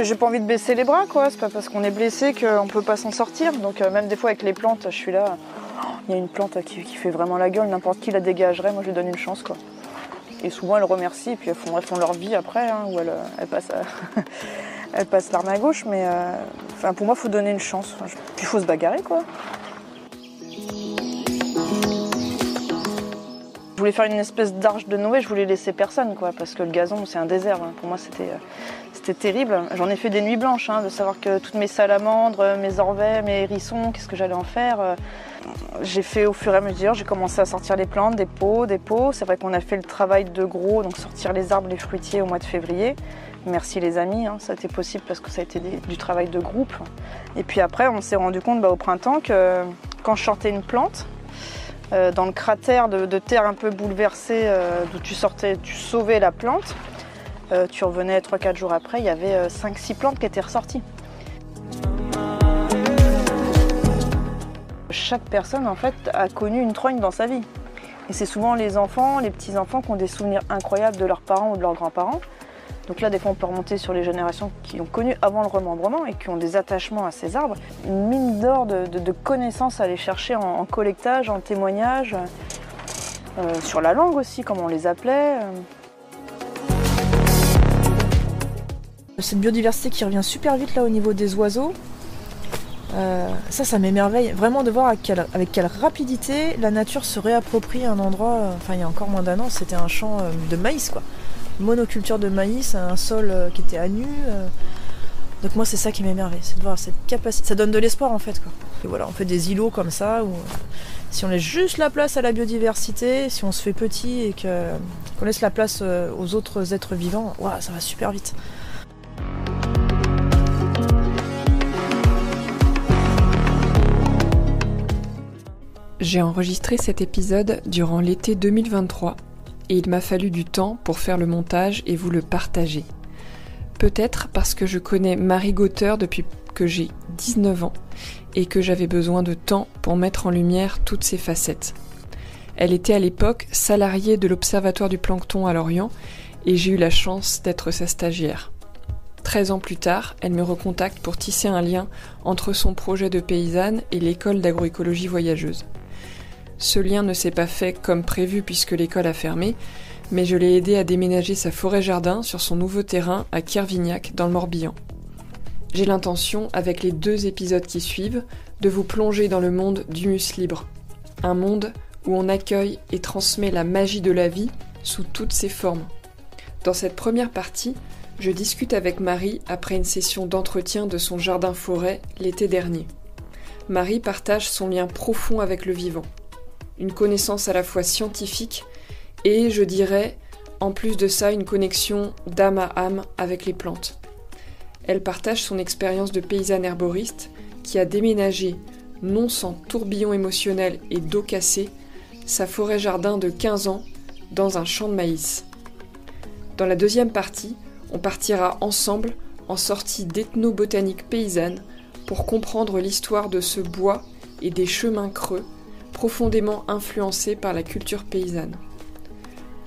j'ai pas envie de baisser les bras, quoi. C'est pas parce qu'on est blessé qu'on peut pas s'en sortir. Donc même des fois avec les plantes, je suis là, il y a une plante qui fait vraiment la gueule, n'importe qui la dégagerait, moi je lui donne une chance, quoi. Et souvent elles remercient et puis elles font leur vie après, hein, où elles passent, elles passent l'arme à gauche, mais pour moi il faut donner une chance. Puis il faut se bagarrer, quoi. Je voulais faire une espèce d'arche de Noé, je voulais laisser personne, quoi, parce que le gazon c'est un désert. Hein. Pour moi c'était terrible. J'en ai fait des nuits blanches, hein, de savoir que toutes mes salamandres, mes orvets, mes hérissons, qu'est-ce que j'allais en faire. J'ai fait au fur et à mesure, j'ai commencé à sortir les plantes, des pots. C'est vrai qu'on a fait le travail de gros, donc sortir les arbres, les fruitiers au mois de février. Merci les amis, hein, ça a été possible parce que ça a été du travail de groupe. Et puis après, on s'est rendu compte au printemps que quand je sortais une plante, dans le cratère de terre un peu bouleversé d'où tu sauvais la plante, tu revenais 3-4 jours après, il y avait 5-6 plantes qui étaient ressorties. Chaque personne en fait a connu une trogne dans sa vie. Et c'est souvent les enfants, les petits-enfants qui ont des souvenirs incroyables de leurs parents ou de leurs grands-parents. Donc là, des fois, on peut remonter sur les générations qui ont connu avant le remembrement et qui ont des attachements à ces arbres. Une mine d'or de connaissances à aller chercher en collectage, en témoignage, sur la langue aussi, comme on les appelait. Cette biodiversité qui revient super vite là au niveau des oiseaux, ça m'émerveille vraiment de voir avec quelle rapidité la nature se réapproprie un endroit. Il y a encore moins d'un an, c'était un champ de maïs, quoi. Monoculture de maïs, un sol qui était à nu. Donc moi c'est ça qui m'émerveille, c'est de voir cette capacité. Ça donne de l'espoir en fait, quoi. Et voilà, on fait des îlots comme ça où si on laisse juste la place à la biodiversité, si on se fait petit et qu'on laisse la place aux autres êtres vivants, ça va super vite. J'ai enregistré cet épisode durant l'été 2023 et il m'a fallu du temps pour faire le montage et vous le partager. Peut-être parce que je connais Marie Gauter depuis que j'ai 19 ans et que j'avais besoin de temps pour mettre en lumière toutes ses facettes. Elle était à l'époque salariée de l'Observatoire du plancton à Lorient et j'ai eu la chance d'être sa stagiaire. 13 ans plus tard, elle me recontacte pour tisser un lien entre son projet de paysanne et l'école d'agroécologie voyageuse. Ce lien ne s'est pas fait comme prévu puisque l'école a fermé, mais je l'ai aidé à déménager sa forêt-jardin sur son nouveau terrain à Kervignac dans le Morbihan. J'ai l'intention, avec les 2 épisodes qui suivent, de vous plonger dans le monde d'Humus Libre. Un monde où on accueille et transmet la magie de la vie sous toutes ses formes. Dans cette première partie, je discute avec Marie après une session d'entretien de son jardin-forêt l'été dernier. Marie partage son lien profond avec le vivant. Une connaissance à la fois scientifique et, je dirais, en plus de ça, une connexion d'âme à âme avec les plantes. Elle partage son expérience de paysanne herboriste qui a déménagé, non sans tourbillon émotionnel et dos cassé, sa forêt-jardin de 15 ans dans un champ de maïs. Dans la deuxième partie, on partira ensemble en sortie d'ethnobotanique paysanne pour comprendre l'histoire de ce bois et des chemins creux profondément influencés par la culture paysanne.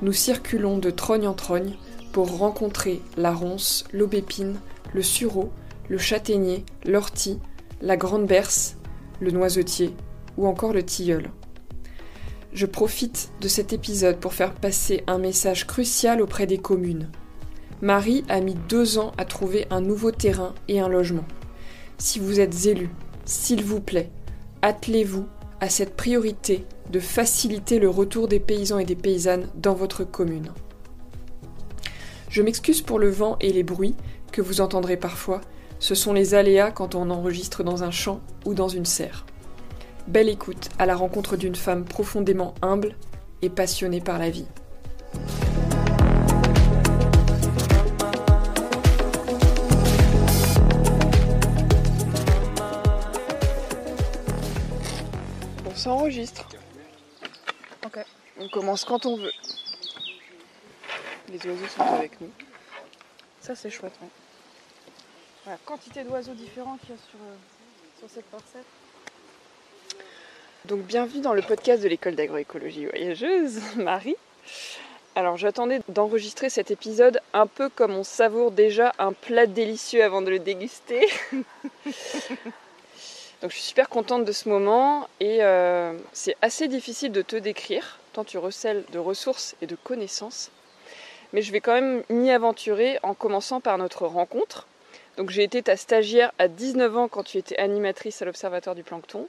Nous circulons de trogne en trogne pour rencontrer la ronce, l'aubépine, le sureau, le châtaignier, l'ortie, la grande berce, le noisetier ou encore le tilleul. Je profite de cet épisode pour faire passer un message crucial auprès des communes. Marie a mis 2 ans à trouver un nouveau terrain et un logement. Si vous êtes élu, s'il vous plaît, attelez-vous à cette priorité de faciliter le retour des paysans et des paysannes dans votre commune. Je m'excuse pour le vent et les bruits que vous entendrez parfois, ce sont les aléas quand on enregistre dans un champ ou dans une serre. Belle écoute à la rencontre d'une femme profondément humble et passionnée par la vie. On s'enregistre. Ok. On commence quand on veut. Les oiseaux sont avec nous. Ça c'est chouette. Hein. Voilà, quantité d'oiseaux différents qu'il y a sur cette parcelle. Donc bienvenue dans le podcast de l'école d'agroécologie voyageuse, Marie. Alors j'attendais d'enregistrer cet épisode un peu comme on savoure déjà un plat délicieux avant de le déguster. Donc je suis super contente de ce moment et c'est assez difficile de te décrire, tant tu recèles de ressources et de connaissances. Mais je vais quand même m'y aventurer en commençant par notre rencontre. Donc j'ai été ta stagiaire à 19 ans quand tu étais animatrice à l'Observatoire du Plancton.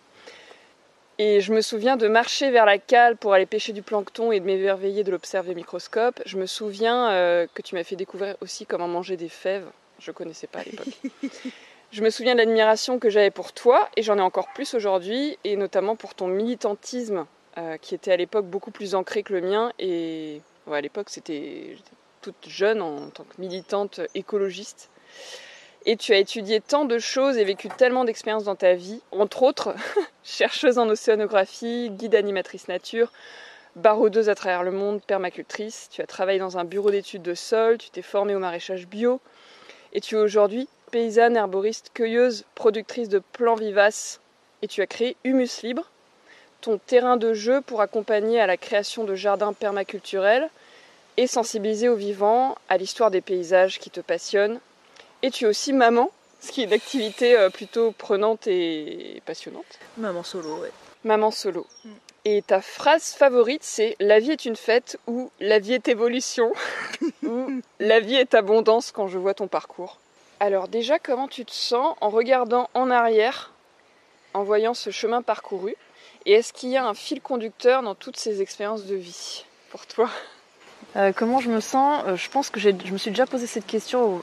Et je me souviens de marcher vers la cale pour aller pêcher du plancton et de m'émerveiller de l'observer au microscope. Je me souviens que tu m'as fait découvrir aussi comment manger des fèves. Je ne connaissais pas à l'époque. Je me souviens de l'admiration que j'avais pour toi, et j'en ai encore plus aujourd'hui, et notamment pour ton militantisme, qui était à l'époque beaucoup plus ancré que le mien. Et ouais, à l'époque, j'étais toute jeune en tant que militante écologiste. Et tu as étudié tant de choses et vécu tellement d'expériences dans ta vie, entre autres chercheuse en océanographie, guide animatrice nature, baroudeuse à travers le monde, permacultrice. Tu as travaillé dans un bureau d'études de sol, tu t'es formée au maraîchage bio et tu es aujourd'hui paysanne, herboriste, cueilleuse, productrice de plants vivaces et tu as créé Humus Libre, ton terrain de jeu pour accompagner à la création de jardins permaculturels et sensibiliser aux vivants, à l'histoire des paysages qui te passionnent. Et tu es aussi maman, ce qui est une activité plutôt prenante et passionnante. Maman solo, ouais. Maman solo. Et ta phrase favorite, c'est « La vie est une fête » ou « La vie est évolution » ou « La vie est abondance » quand je vois ton parcours. Alors déjà, comment tu te sens en regardant en arrière, en voyant ce chemin parcouru? Et est-ce qu'il y a un fil conducteur dans toutes ces expériences de vie pour toi? Comment je me sens? Je pense que je me suis déjà posé cette question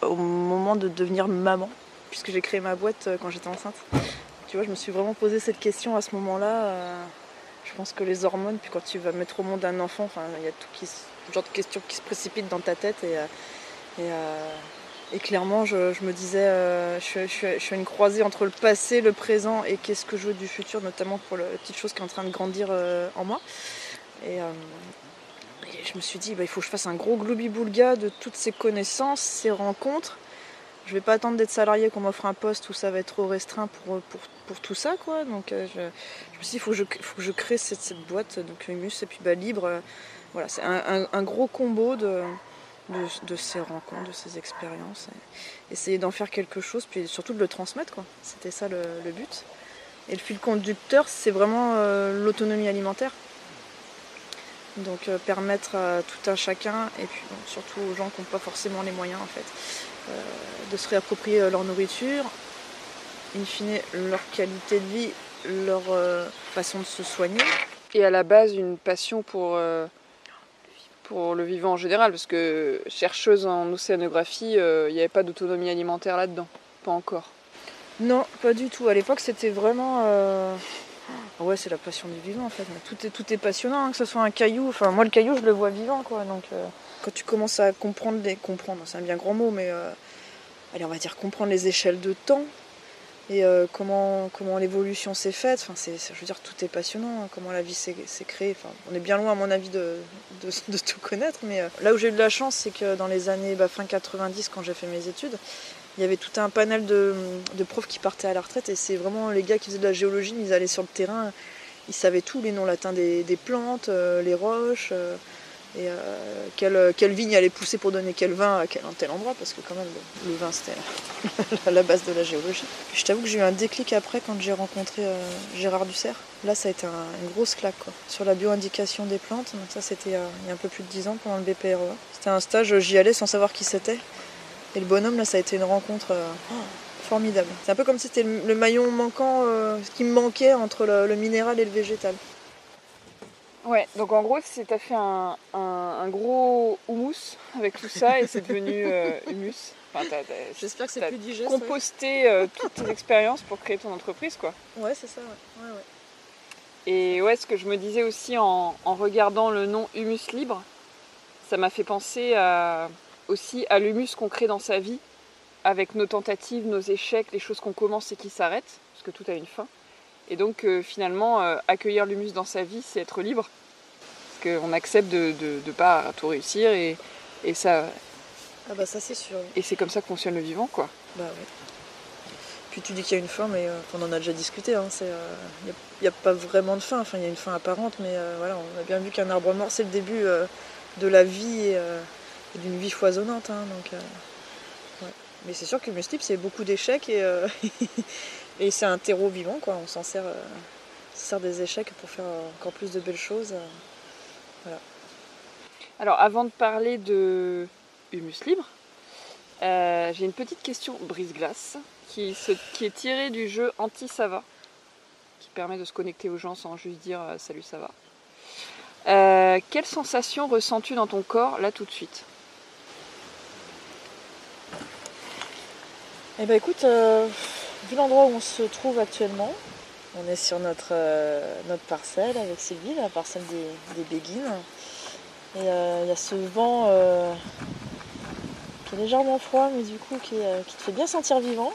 au moment de devenir maman, puisque j'ai créé ma boîte quand j'étais enceinte. Tu vois, je me suis vraiment posé cette question à ce moment-là. Je pense que les hormones, puis quand tu vas mettre au monde un enfant, il y a tout ce genre de questions qui se précipitent dans ta tête. Et clairement, je me disais, je suis à une croisée entre le passé, le présent et qu'est-ce que je veux du futur, notamment pour la petite chose qui est en train de grandir en moi. Et je me suis dit, il faut que je fasse un gros gloubi-boulga de toutes ces connaissances, ces rencontres. Je vais pas attendre d'être salarié qu'on m'offre un poste où ça va être trop restreint pour tout ça, quoi. Donc je me suis dit, il faut que je crée cette boîte, donc Humus, et puis libre. Voilà, c'est un gros combo de ces rencontres, de ces expériences. Essayer d'en faire quelque chose, puis surtout de le transmettre, quoi. C'était ça le but. Et le fil conducteur, c'est vraiment l'autonomie alimentaire. Donc permettre à tout un chacun, et puis surtout aux gens qui n'ont pas forcément les moyens en fait, de se réapproprier leur nourriture, in fine leur qualité de vie, leur façon de se soigner. Et à la base une passion pour le vivant en général, parce que chercheuse en océanographie, il n'y avait pas d'autonomie alimentaire là-dedans, pas encore. Non, pas du tout. À l'époque c'était vraiment... Ouais, c'est la passion du vivant en fait. Tout est passionnant, hein, que ce soit un caillou. Enfin, moi le caillou, je le vois vivant, quoi. Donc, quand tu commences à comprendre, c'est un bien grand mot, mais allez, on va dire comprendre les échelles de temps et comment l'évolution s'est faite. Enfin, je veux dire, tout est passionnant. Hein, comment la vie s'est créée. Enfin, on est bien loin, à mon avis, de tout connaître. Mais là où j'ai eu de la chance, c'est que dans les années fin 90, quand j'ai fait mes études, il y avait tout un panel de profs qui partaient à la retraite et c'est vraiment les gars qui faisaient de la géologie, ils allaient sur le terrain, ils savaient tous les noms latins des plantes, les roches, et quelle vigne allait pousser pour donner quel vin à tel endroit, parce que quand même le vin c'était la base de la géologie. Je t'avoue que j'ai eu un déclic après quand j'ai rencontré Gérard Dussert. Là ça a été une grosse claque, quoi, sur la bioindication des plantes. Donc ça c'était il y a un peu plus de 10 ans pendant le BPREA. C'était un stage, j'y allais sans savoir qui c'était. Et le bonhomme, là, ça a été une rencontre formidable. C'est un peu comme si c'était le maillon manquant, ce qui me manquait entre le minéral et le végétal. Ouais, donc en gros, t'as fait un gros houmous avec tout ça et c'est devenu humus. Enfin, j'espère que c'est plus digeste. Composté toutes tes expériences pour créer ton entreprise, quoi. Ouais, c'est ça, ouais. Et ouais, ce que je me disais aussi en regardant le nom Humus Libre, ça m'a fait penser aussi à l'humus qu'on crée dans sa vie, avec nos tentatives, nos échecs, les choses qu'on commence et qui s'arrêtent, parce que tout a une fin. Et donc finalement, accueillir l'humus dans sa vie, c'est être libre. Parce qu'on accepte de ne pas tout réussir et ça... Ah bah ça c'est sûr. Et c'est comme ça que fonctionne le vivant, quoi. Bah oui. Puis tu dis qu'il y a une fin, mais on en a déjà discuté. Hein, n'y a pas vraiment de fin. Enfin, il y a une fin apparente, mais voilà, on a bien vu qu'un arbre mort, c'est le début de la vie et d'une vie foisonnante. Hein, donc, ouais. Mais c'est sûr que Humus Libre, c'est beaucoup d'échecs et, et c'est un terreau vivant, quoi. On s'en sert, des échecs pour faire encore plus de belles choses. Voilà. Alors, avant de parler de Humus Libre, j'ai une petite question brise-glace qui est tirée du jeu Anti-Ça-Va, qui permet de se connecter aux gens sans juste dire « Salut, ça va ». Quelle sensation ressens-tu dans ton corps, là, tout de suite ? Eh ben écoute, vu l'endroit où on se trouve actuellement, on est sur notre parcelle avec Sylvie, la parcelle des Béguines. Et il y a ce vent qui est légèrement froid, mais du coup qui te fait bien sentir vivant.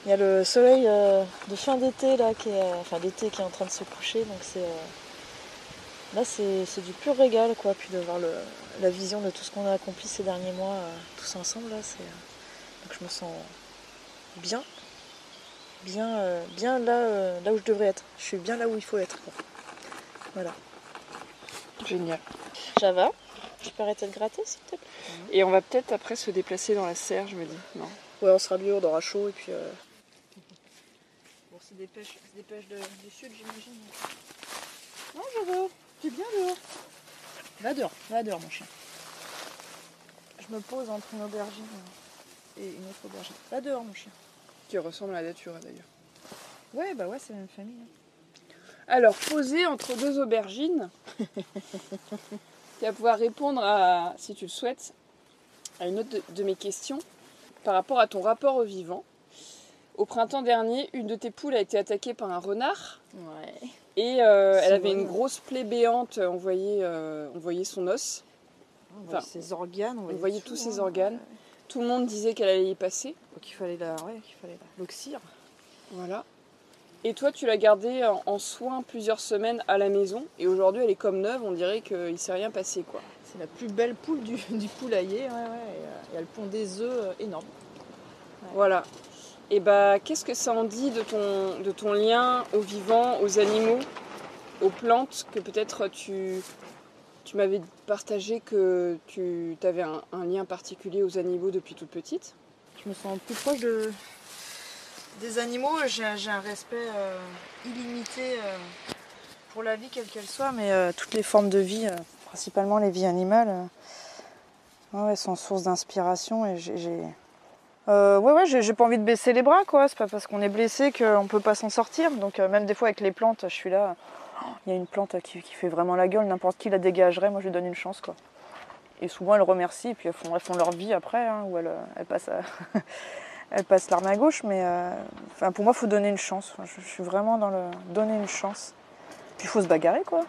Il y a le soleil de fin d'été là, d'été qui est en train de se coucher, donc c'est du pur régal, quoi. Puis de voir la vision de tout ce qu'on a accompli ces derniers mois tous ensemble là, donc je me sens bien là où je devrais être. Je suis bien là où il faut être, quoi. Voilà. Génial. Java, je peux arrêter de gratter, s'il te plaît. Et on va peut-être après se déplacer dans la serre, je me dis. Non. Ouais, on sera mieux, on aura chaud et puis. Bon, c'est des pêches du sud, j'imagine. Non, Java, t'es bien dehors. Va dehors, mon chien. Je me pose entre une aubergine et une autre aubergine. Va dehors, mon chien. Qui ressemble à la nature, d'ailleurs. Ouais, bah ouais, c'est la même famille. Hein. Alors, posé entre deux aubergines, tu vas pouvoir répondre à, si tu le souhaites, à une autre de mes questions par rapport à ton rapport au vivant. Au printemps dernier, une de tes poules a été attaquée par un renard. Ouais. Et elle avait une grosse plaie béante, on voyait son os. On voyait ses organes. On voyait tous ses organes. Tout le monde disait qu'elle allait y passer. Donc il fallait l'oxyre. Voilà. Et toi, tu l'as gardée en soins plusieurs semaines à la maison. Et aujourd'hui, elle est comme neuve. On dirait qu'il ne s'est rien passé, quoi. C'est la plus belle poule du poulailler. Et elle pond des œufs énormes. Ouais. Voilà. Et bah, qu'est-ce que ça en dit de ton lien aux vivants, aux animaux, aux plantes, que peut-être tu m'avais partagé que tu avais un lien particulier aux animaux depuis toute petite. Je me sens plus proche des animaux. J'ai un respect illimité pour la vie, quelle qu'elle soit, mais toutes les formes de vie, principalement les vies animales, sont source d'inspiration. Et j'ai pas envie de baisser les bras, quoi. C'est pas parce qu'on est blessé qu'on peut pas s'en sortir. Donc même des fois avec les plantes, je suis là. Il y a une plante qui fait vraiment la gueule, n'importe qui la dégagerait, moi je lui donne une chance, quoi. Et souvent elles remercient, et puis elles font leur vie après, hein, où elles passent elles passent l'arme à gauche, mais pour moi il faut donner une chance. Je suis vraiment dans le donner une chance. Puis il faut se bagarrer, quoi.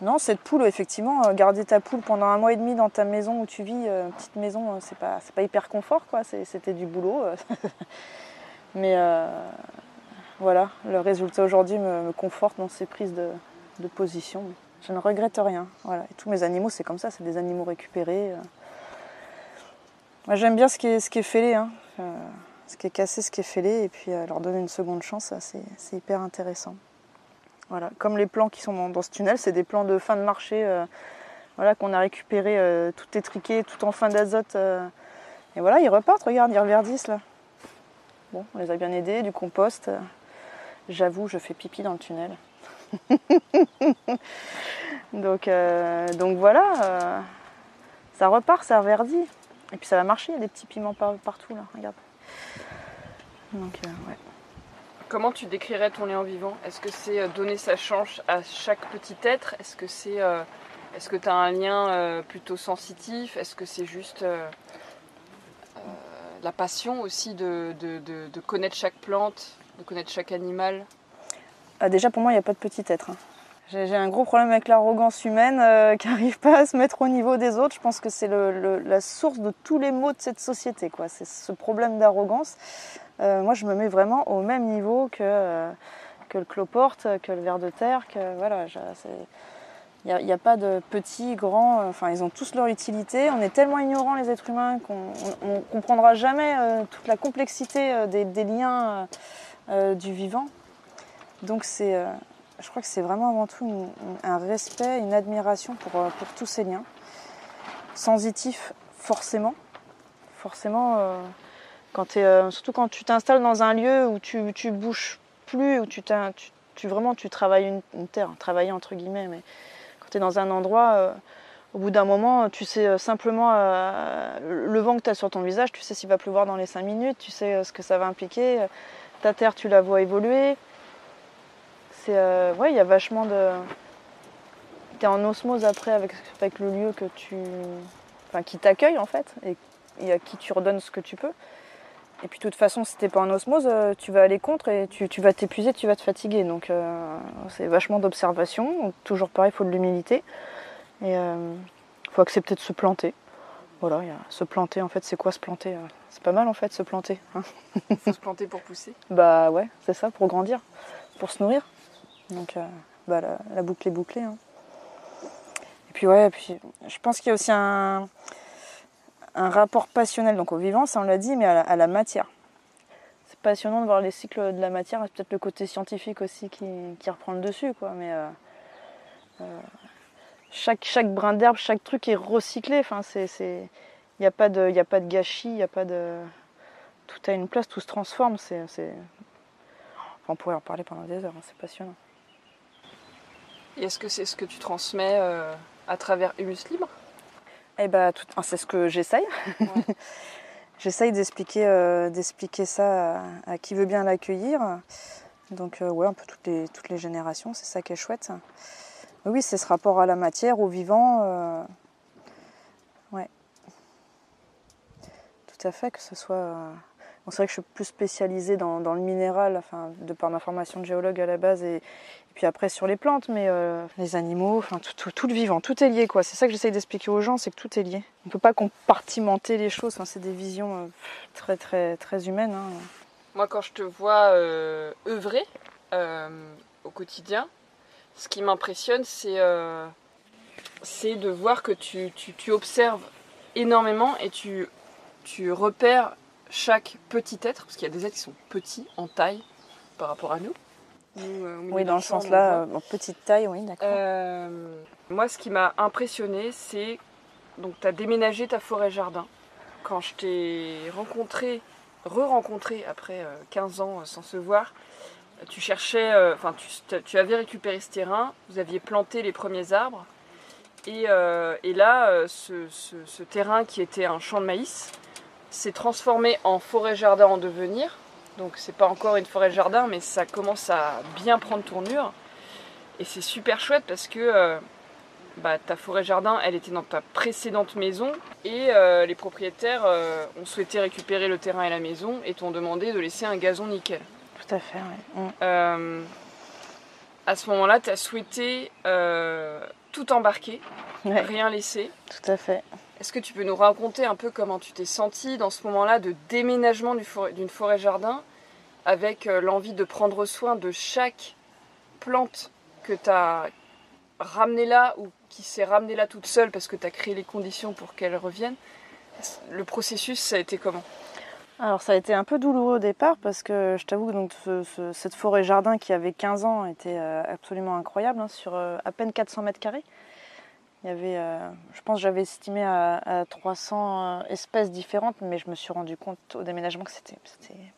Non, cette poule, effectivement, garder ta poule pendant 1 mois et demi dans ta maison où tu vis, petite maison, c'est pas hyper confort, quoi. C'était du boulot. Mais voilà, le résultat aujourd'hui me conforte dans ces prises de position. Je ne regrette rien. Voilà. Et tous mes animaux, c'est comme ça, c'est des animaux récupérés. Moi, j'aime bien ce qui est fêlé, hein. Ce qui est cassé, ce qui est fêlé, et puis leur donner une seconde chance, ça, c'est hyper intéressant. Voilà. Comme les plants qui sont dans ce tunnel, c'est des plants de fin de marché qu'on a récupérés, tout étriqués, tout en fin d'azote. Et voilà, ils repartent, regarde, ils reverdissent là. Bon, on les a bien aidés, du compost. J'avoue, je fais pipi dans le tunnel. donc voilà, ça repart, ça reverdit. Et puis ça va marcher, il y a des petits piments partout là, regarde. Donc ouais. Comment tu décrirais ton lien vivant ? Est-ce que c'est donner sa chance à chaque petit être ? Est-ce que tu as un lien plutôt sensitif ? Est-ce que c'est juste la passion aussi de connaître chaque plante, de connaître chaque animal ? Déjà pour moi il n'y a pas de petit être. Hein. J'ai un gros problème avec l'arrogance humaine qui n'arrive pas à se mettre au niveau des autres. Je pense que c'est la source de tous les maux de cette société, quoi. C'est ce problème d'arrogance. Moi, je me mets vraiment au même niveau que le cloporte, que le ver de terre. Voilà, il n'y a pas de petits, grands. Ils ont tous leur utilité. On est tellement ignorants, les êtres humains, qu'on ne comprendra jamais toute la complexité des liens du vivant. Donc c'est je crois que c'est vraiment avant tout un respect, une admiration pour tous ces liens. Sensitif, forcément. Forcément, surtout quand tu t'installes dans un lieu où tu bouges plus, où tu travailles une terre, travailler entre guillemets, mais quand tu es dans un endroit, au bout d'un moment, tu sais simplement le vent que tu as sur ton visage, tu sais s'il va pleuvoir dans les 5 minutes, tu sais ce que ça va impliquer, ta terre, tu la vois évoluer. Il y a vachement de... Tu es en osmose après avec le lieu qui t'accueille en fait, et à qui tu redonnes ce que tu peux. Et puis de toute façon, si t'es pas en osmose, tu vas aller contre et tu vas t'épuiser, tu vas te fatiguer. Donc c'est vachement d'observation. Toujours pareil, il faut de l'humilité. Et il faut accepter de se planter. Voilà, se planter, en fait, c'est quoi se planter? C'est pas mal en fait, se planter. Hein. Faut se planter pour pousser. Bah ouais, c'est ça, pour grandir, pour se nourrir. Donc la boucle est bouclée. Hein. Et puis je pense qu'il y a aussi un rapport passionnel donc au vivant, ça on l'a dit, mais à la matière. C'est passionnant de voir les cycles de la matière, c'est peut-être le côté scientifique aussi qui reprend le dessus, quoi. Mais chaque brin d'herbe, chaque truc est recyclé. Enfin, il n'y a pas de gâchis, il y a pas de... Tout a une place, tout se transforme. Enfin, on pourrait en parler pendant des heures, hein, c'est passionnant. Et est-ce que c'est ce que tu transmets à travers Humus Libre? Eh ben, c'est ce que j'essaye. Ouais. J'essaye d'expliquer ça à qui veut bien l'accueillir. Donc un peu toutes les générations, c'est ça qui est chouette. Oui, c'est ce rapport à la matière, au vivant. Ouais. Tout à fait, que ce soit... c'est vrai que je suis plus spécialisée dans le minéral, enfin, de par ma formation de géologue à la base, et puis après sur les plantes, mais les animaux, enfin tout le vivant, tout est lié, quoi. C'est ça que j'essaye d'expliquer aux gens, c'est que tout est lié. On ne peut pas compartimenter les choses, enfin, c'est des visions très, très, très humaines. Hein. Moi, quand je te vois œuvrer au quotidien, ce qui m'impressionne, c'est de voir que tu observes énormément et tu repères chaque petit être, parce qu'il y a des êtres qui sont petits en taille par rapport à nous. Oui, dans le sens là, en petite taille, oui, d'accord. Moi, ce qui m'a impressionné, c'est... Donc, tu as déménagé ta forêt-jardin. Quand je t'ai re-rencontré après 15 ans sans se voir, tu cherchais... tu avais récupéré ce terrain, vous aviez planté les premiers arbres, et là, ce terrain qui était un champ de maïs s'est transformé en forêt-jardin en devenir. Donc c'est pas encore une forêt-jardin, mais ça commence à bien prendre tournure. Et c'est super chouette parce que ta forêt-jardin, elle était dans ta précédente maison. Et les propriétaires ont souhaité récupérer le terrain et la maison et t'ont demandé de laisser un gazon nickel. Tout à fait, oui. À ce moment-là, tu as souhaité tout embarquer, rien laisser. Tout à fait. Est-ce que tu peux nous raconter un peu comment tu t'es sentie dans ce moment-là de déménagement d'une forêt-jardin avec l'envie de prendre soin de chaque plante que tu as ramenée là ou qui s'est ramenée là toute seule parce que tu as créé les conditions pour qu'elle revienne? Le processus, ça a été comment? Alors ça a été un peu douloureux au départ parce que je t'avoue que donc, cette forêt-jardin qui avait 15 ans était absolument incroyable, hein, sur à peine 400 mètres carrés. Il y avait, je pense que j'avais estimé à 300 espèces différentes, mais je me suis rendu compte au déménagement que c'était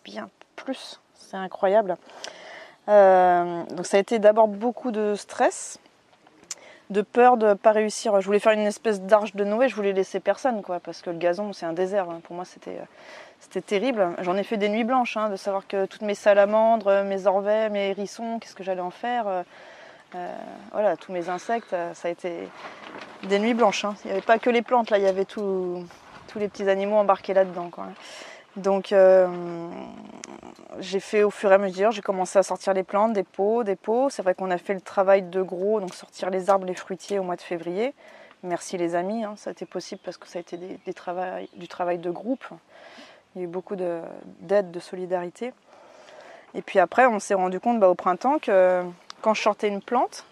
bien plus. C'est incroyable. Donc ça a été d'abord beaucoup de stress, de peur de ne pas réussir. Je voulais faire une espèce d'arche de Noé, je voulais laisser personne, quoi, parce que le gazon, c'est un désert. Hein. Pour moi, c'était terrible. J'en ai fait des nuits blanches, hein, de savoir que toutes mes salamandres, mes orvets, mes hérissons, qu'est-ce que j'allais en faire. Voilà, tous mes insectes, ça a été des nuits blanches. Hein. Il n'y avait pas que les plantes, là, il y avait tous les petits animaux embarqués là-dedans, quoi. Donc j'ai fait au fur et à mesure, j'ai commencé à sortir les plantes, des pots. C'est vrai qu'on a fait le travail de gros, donc sortir les arbres, les fruitiers au mois de février. Merci les amis, hein, ça a été possible parce que ça a été du travail de groupe. Il y a eu beaucoup d'aide, de solidarité. Et puis après, on s'est rendu compte au printemps que quand je sortais une plante,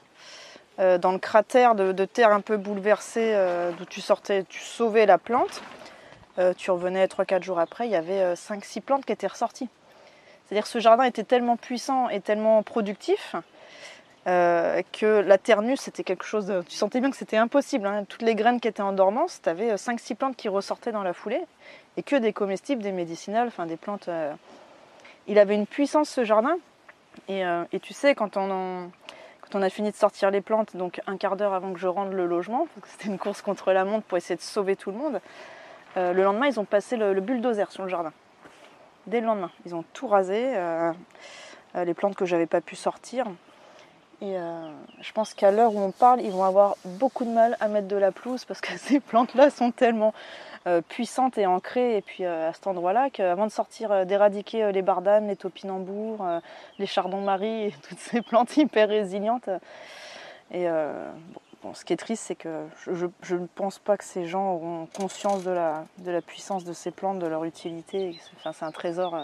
dans le cratère de terre un peu bouleversé d'où tu sauvais la plante, tu revenais 3-4 jours après, il y avait 5-6 plantes qui étaient ressorties. C'est-à-dire que ce jardin était tellement puissant et tellement productif que la terre nue, c'était quelque chose de... Tu sentais bien que c'était impossible. Hein. Toutes les graines qui étaient en dormance, tu avais 5-6 plantes qui ressortaient dans la foulée, et que des comestibles, des médicinales, enfin des plantes... Il avait une puissance, ce jardin. Et tu sais, quand on a fini de sortir les plantes, donc un quart d'heure avant que je rende le logement, c'était une course contre la montre pour essayer de sauver tout le monde, le lendemain, ils ont passé le bulldozer sur le jardin. Dès le lendemain. Ils ont tout rasé, les plantes que j'avais pas pu sortir. Et je pense qu'à l'heure où on parle, ils vont avoir beaucoup de mal à mettre de la pelouse parce que ces plantes-là sont tellement puissantes et ancrées. Et puis à cet endroit-là, qu'avant de sortir, d'éradiquer les bardanes, les topinambours, les chardons-marie et toutes ces plantes hyper résilientes. Et bon, ce qui est triste, c'est que je ne pense pas que ces gens auront conscience de la puissance de ces plantes, de leur utilité. Enfin, c'est un trésor.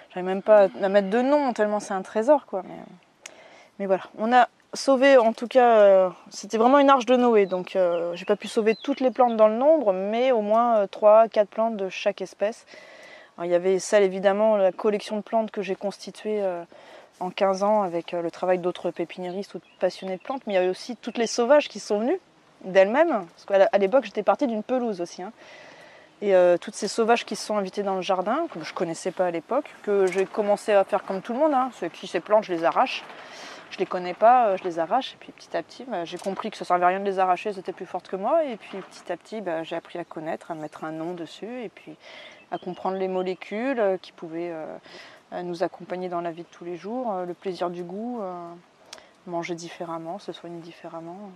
J'arrive même pas à mettre de nom tellement c'est un trésor, quoi. Mais voilà, on a sauvé, en tout cas, c'était vraiment une arche de Noé, donc j'ai pas pu sauver toutes les plantes dans le nombre, mais au moins 3-4 plantes de chaque espèce. Alors, il y avait celle, évidemment, la collection de plantes que j'ai constituée en 15 ans avec le travail d'autres pépiniéristes ou passionnés de plantes, mais il y avait aussi toutes les sauvages qui sont venues d'elles-mêmes, parce qu'à l'époque j'étais partie d'une pelouse aussi. Hein. Et toutes ces sauvages qui se sont invitées dans le jardin, que je connaissais pas à l'époque, que j'ai commencé à faire comme tout le monde, hein. Ces plantes, je les arrache. Je les connais pas, je les arrache, et puis petit à petit, j'ai compris que ça servait à rien de les arracher, elles étaient plus fortes que moi, et puis petit à petit, j'ai appris à connaître, à mettre un nom dessus, et puis à comprendre les molécules qui pouvaient nous accompagner dans la vie de tous les jours, le plaisir du goût, manger différemment, se soigner différemment.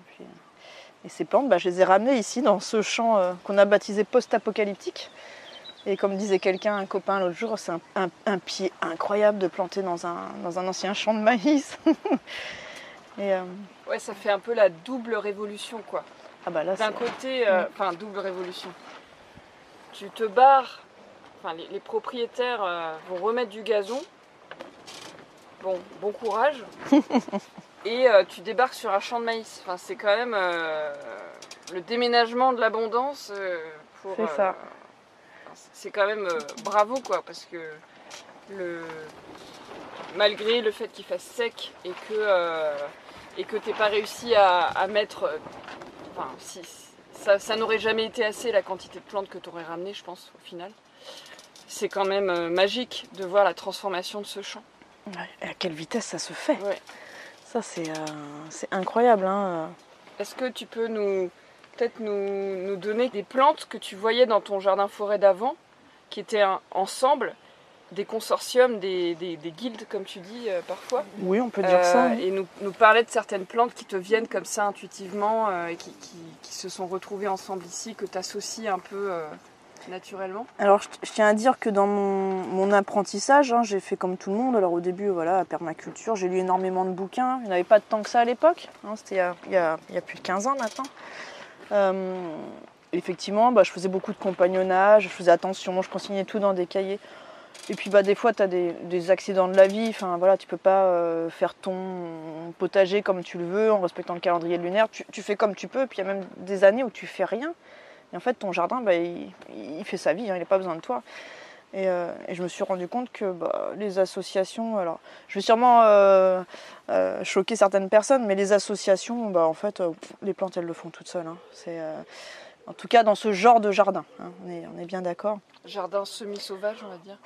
Et ces plantes, je les ai ramenées ici dans ce champ qu'on a baptisé post-apocalyptique. Et comme disait quelqu'un, un copain l'autre jour, c'est un pied incroyable de planter dans un ancien champ de maïs. Ouais, ça fait un peu la double révolution, quoi. Ah bah là, d'un côté, enfin double révolution. Tu te barres, enfin les propriétaires vont remettre du gazon. Bon courage. Et tu débarques sur un champ de maïs. Enfin, c'est quand même le déménagement de l'abondance. C'est ça. C'est quand même bravo, quoi, parce que malgré le fait qu'il fasse sec et que t'aies pas réussi à mettre, enfin, si ça n'aurait jamais été assez la quantité de plantes que tu aurais ramené, je pense, au final. C'est quand même magique de voir la transformation de ce champ. Ouais, et à quelle vitesse ça se fait. Ouais. Ça, c'est incroyable. Hein. Est-ce que tu peux peut-être nous donner des plantes que tu voyais dans ton jardin forêt d'avant, qui étaient ensemble, des consortiums, des guildes, comme tu dis parfois. Oui, on peut dire ça. Et nous parler de certaines plantes qui te viennent comme ça intuitivement et qui se sont retrouvées ensemble ici, que tu associes un peu naturellement. Alors, je tiens à dire que dans mon apprentissage, hein, j'ai fait comme tout le monde. Alors au début, voilà, à permaculture, j'ai lu énormément de bouquins. Il n'y avait pas de temps que ça à l'époque. Hein, c'était il y a plus de 15 ans maintenant. Effectivement, je faisais beaucoup de compagnonnage, je faisais attention, je consignais tout dans des cahiers. Et puis des fois, tu as des accidents de la vie. Enfin, voilà, tu peux pas faire ton potager comme tu le veux en respectant le calendrier lunaire. Tu fais comme tu peux. Puis il y a même des années où tu fais rien. Et en fait, ton jardin, il fait sa vie, hein, il n'a pas besoin de toi. Et je me suis rendu compte que les associations, alors je vais sûrement choquer certaines personnes, mais les associations, en fait, les plantes, elles le font toutes seules. Hein. C'est, en tout cas, dans ce genre de jardin, hein, on est bien d'accord. Jardin semi-sauvage, on va dire.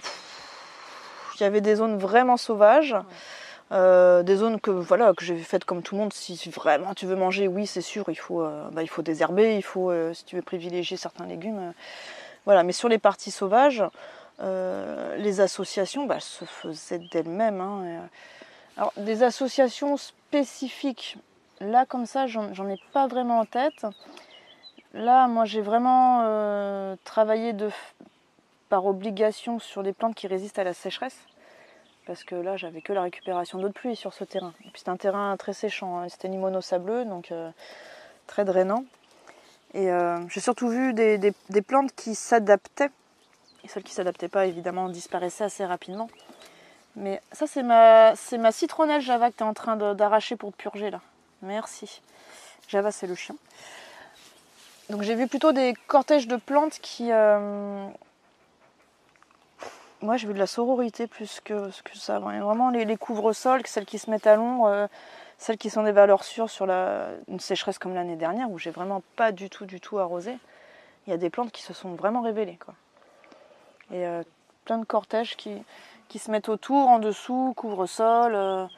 Il y avait des zones vraiment sauvages. Ouais. Des zones que j'ai faites comme tout le monde. Si vraiment tu veux manger, oui, c'est sûr, il faut désherber, il faut, si tu veux privilégier certains légumes. Voilà. Mais sur les parties sauvages, les associations se faisaient d'elles-mêmes. Hein. Alors, des associations spécifiques, là, comme ça, j'en ai pas vraiment en tête. Là, moi, j'ai vraiment travaillé par obligation sur des plantes qui résistent à la sécheresse. Parce que là, j'avais que la récupération d'eau de pluie sur ce terrain. Et puis c'est un terrain très séchant, hein. C'était limono-sableux, donc très drainant. Et j'ai surtout vu des plantes qui s'adaptaient. Et celles qui ne s'adaptaient pas, évidemment, disparaissaient assez rapidement. Mais ça, c'est ma citronnelle Java que tu es en train d'arracher pour te purger, là. Merci. Java, c'est le chien. Donc j'ai vu plutôt des cortèges de plantes qui... Moi, j'ai vu de la sororité plus que ça. Vraiment les couvre-sols, celles qui se mettent à l'ombre, Celles qui sont des valeurs sûres sur une sécheresse comme l'année dernière, où j'ai vraiment pas du tout arrosé, il y a des plantes qui se sont vraiment révélées, quoi. Et plein de cortèges qui se mettent autour, en dessous, couvre-sol.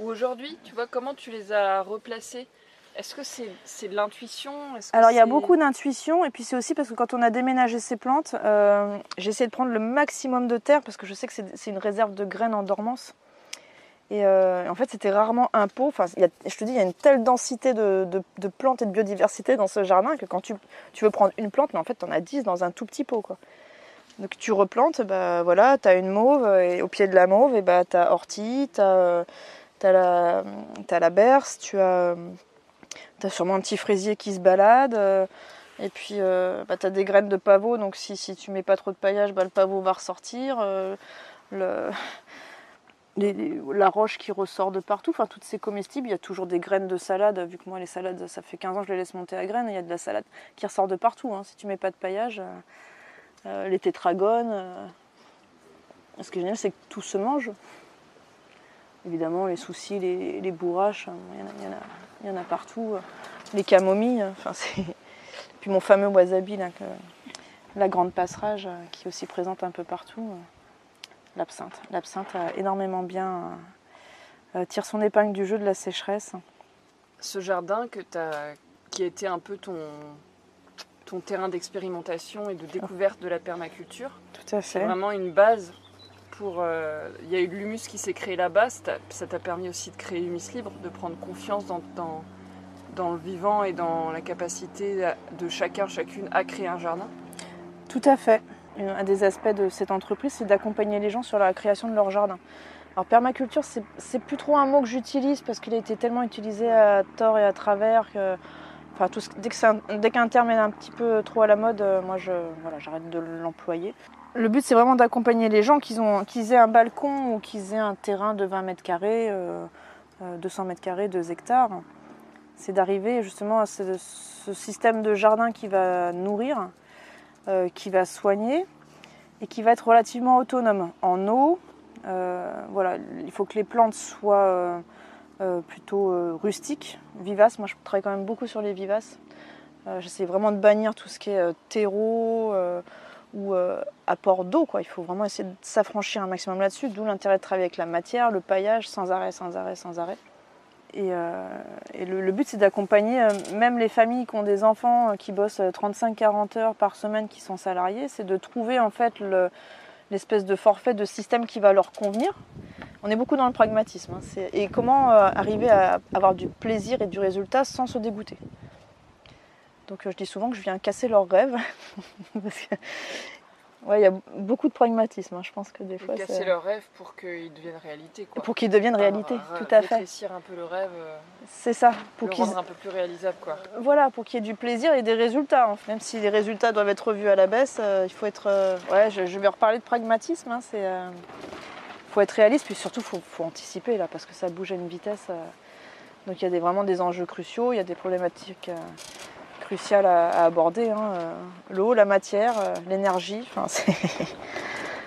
Aujourd'hui, tu vois, comment tu les as replacés? Est-ce que c'est de l'intuition? Alors il y a beaucoup d'intuition, et puis c'est aussi parce que quand on a déménagé ces plantes, j'ai essayé de prendre le maximum de terre, parce que je sais que c'est une réserve de graines en dormance. Et en fait c'était rarement un pot. Enfin, je te dis, il y a une telle densité de plantes et de biodiversité dans ce jardin que quand tu veux prendre une plante, mais en fait tu en as 10 dans un tout petit pot, quoi. Donc tu replantes, bah voilà, tu as une mauve, et au pied de la mauve, et bah, tu as ortie, tu as la berce, tu as sûrement un petit fraisier qui se balade, et puis bah, tu as des graines de pavot, donc si tu mets pas trop de paillage, bah, le pavot va ressortir, la roche qui ressort de partout, enfin toutes ces comestibles. Il y a toujours des graines de salade, vu que moi les salades, ça fait 15 ans que je les laisse monter à graines, et il y a de la salade qui ressort de partout, hein, si tu mets pas de paillage. Les tétragones. Ce qui est génial, c'est que tout se mange. Évidemment, les soucis, les bourraches, il y en a partout. Les camomilles. Enfin, puis mon fameux wasabi, là, la grande passerage, qui est aussi présente un peu partout. L'absinthe. L'absinthe a énormément bien tire son épingle du jeu de la sécheresse. Ce jardin qui a été un peu ton terrain d'expérimentation et de découverte de la permaculture. Tout à fait. C'est vraiment une base pour... Il y a eu de l'humus qui s'est créé là-bas, ça t'a permis aussi de créer Humus Libre, de prendre confiance dans le vivant et dans la capacité de chacune à créer un jardin. Tout à fait. Un des aspects de cette entreprise, c'est d'accompagner les gens sur la création de leur jardin. Alors permaculture, c'est plus trop un mot que j'utilise, parce qu'il a été tellement utilisé à tort et à travers que... Enfin, dès qu'un terme est un petit peu trop à la mode, moi j'arrête de l'employer. Le but, c'est vraiment d'accompagner les gens, qu'ils aient un balcon ou qu'ils aient un terrain de 20 mètres carrés, 200 mètres carrés, 2 hectares. C'est d'arriver justement à ce système de jardin qui va nourrir, qui va soigner et qui va être relativement autonome en eau. Voilà, il faut que les plantes soient... plutôt rustique, vivace. Moi je travaille quand même beaucoup sur les vivaces. J'essaie vraiment de bannir tout ce qui est terreau ou apport d'eau, quoi. Il faut vraiment essayer de s'affranchir un maximum là-dessus, d'où l'intérêt de travailler avec la matière, le paillage, sans arrêt. Et le but, c'est d'accompagner même les familles qui ont des enfants qui bossent 35-40 heures par semaine, qui sont salariés, c'est de trouver en fait l'espèce de forfait, de système qui va leur convenir. On est beaucoup dans le pragmatisme, hein. Et comment arriver à avoir du plaisir et du résultat sans se dégoûter. Donc je dis souvent que je viens casser leurs rêves. Parce que, ouais, il y a beaucoup de pragmatisme, hein. Je pense que des fois... Casser leurs rêves pour qu'ils deviennent réalité, quoi. Pour qu'ils deviennent réalité, tout à fait. Rétrécir un peu le rêve. C'est ça. Pour le rendre un peu plus réalisable, quoi. Voilà, pour qu'il y ait du plaisir et des résultats, hein. Même si les résultats doivent être revus à la baisse, il faut être... ouais, je vais reparler de pragmatisme, hein. Faut être réaliste, puis surtout faut anticiper là, parce que ça bouge à une vitesse. Donc il y a vraiment des enjeux cruciaux, il y a des problématiques cruciales à aborder, hein. L'eau, la matière, l'énergie.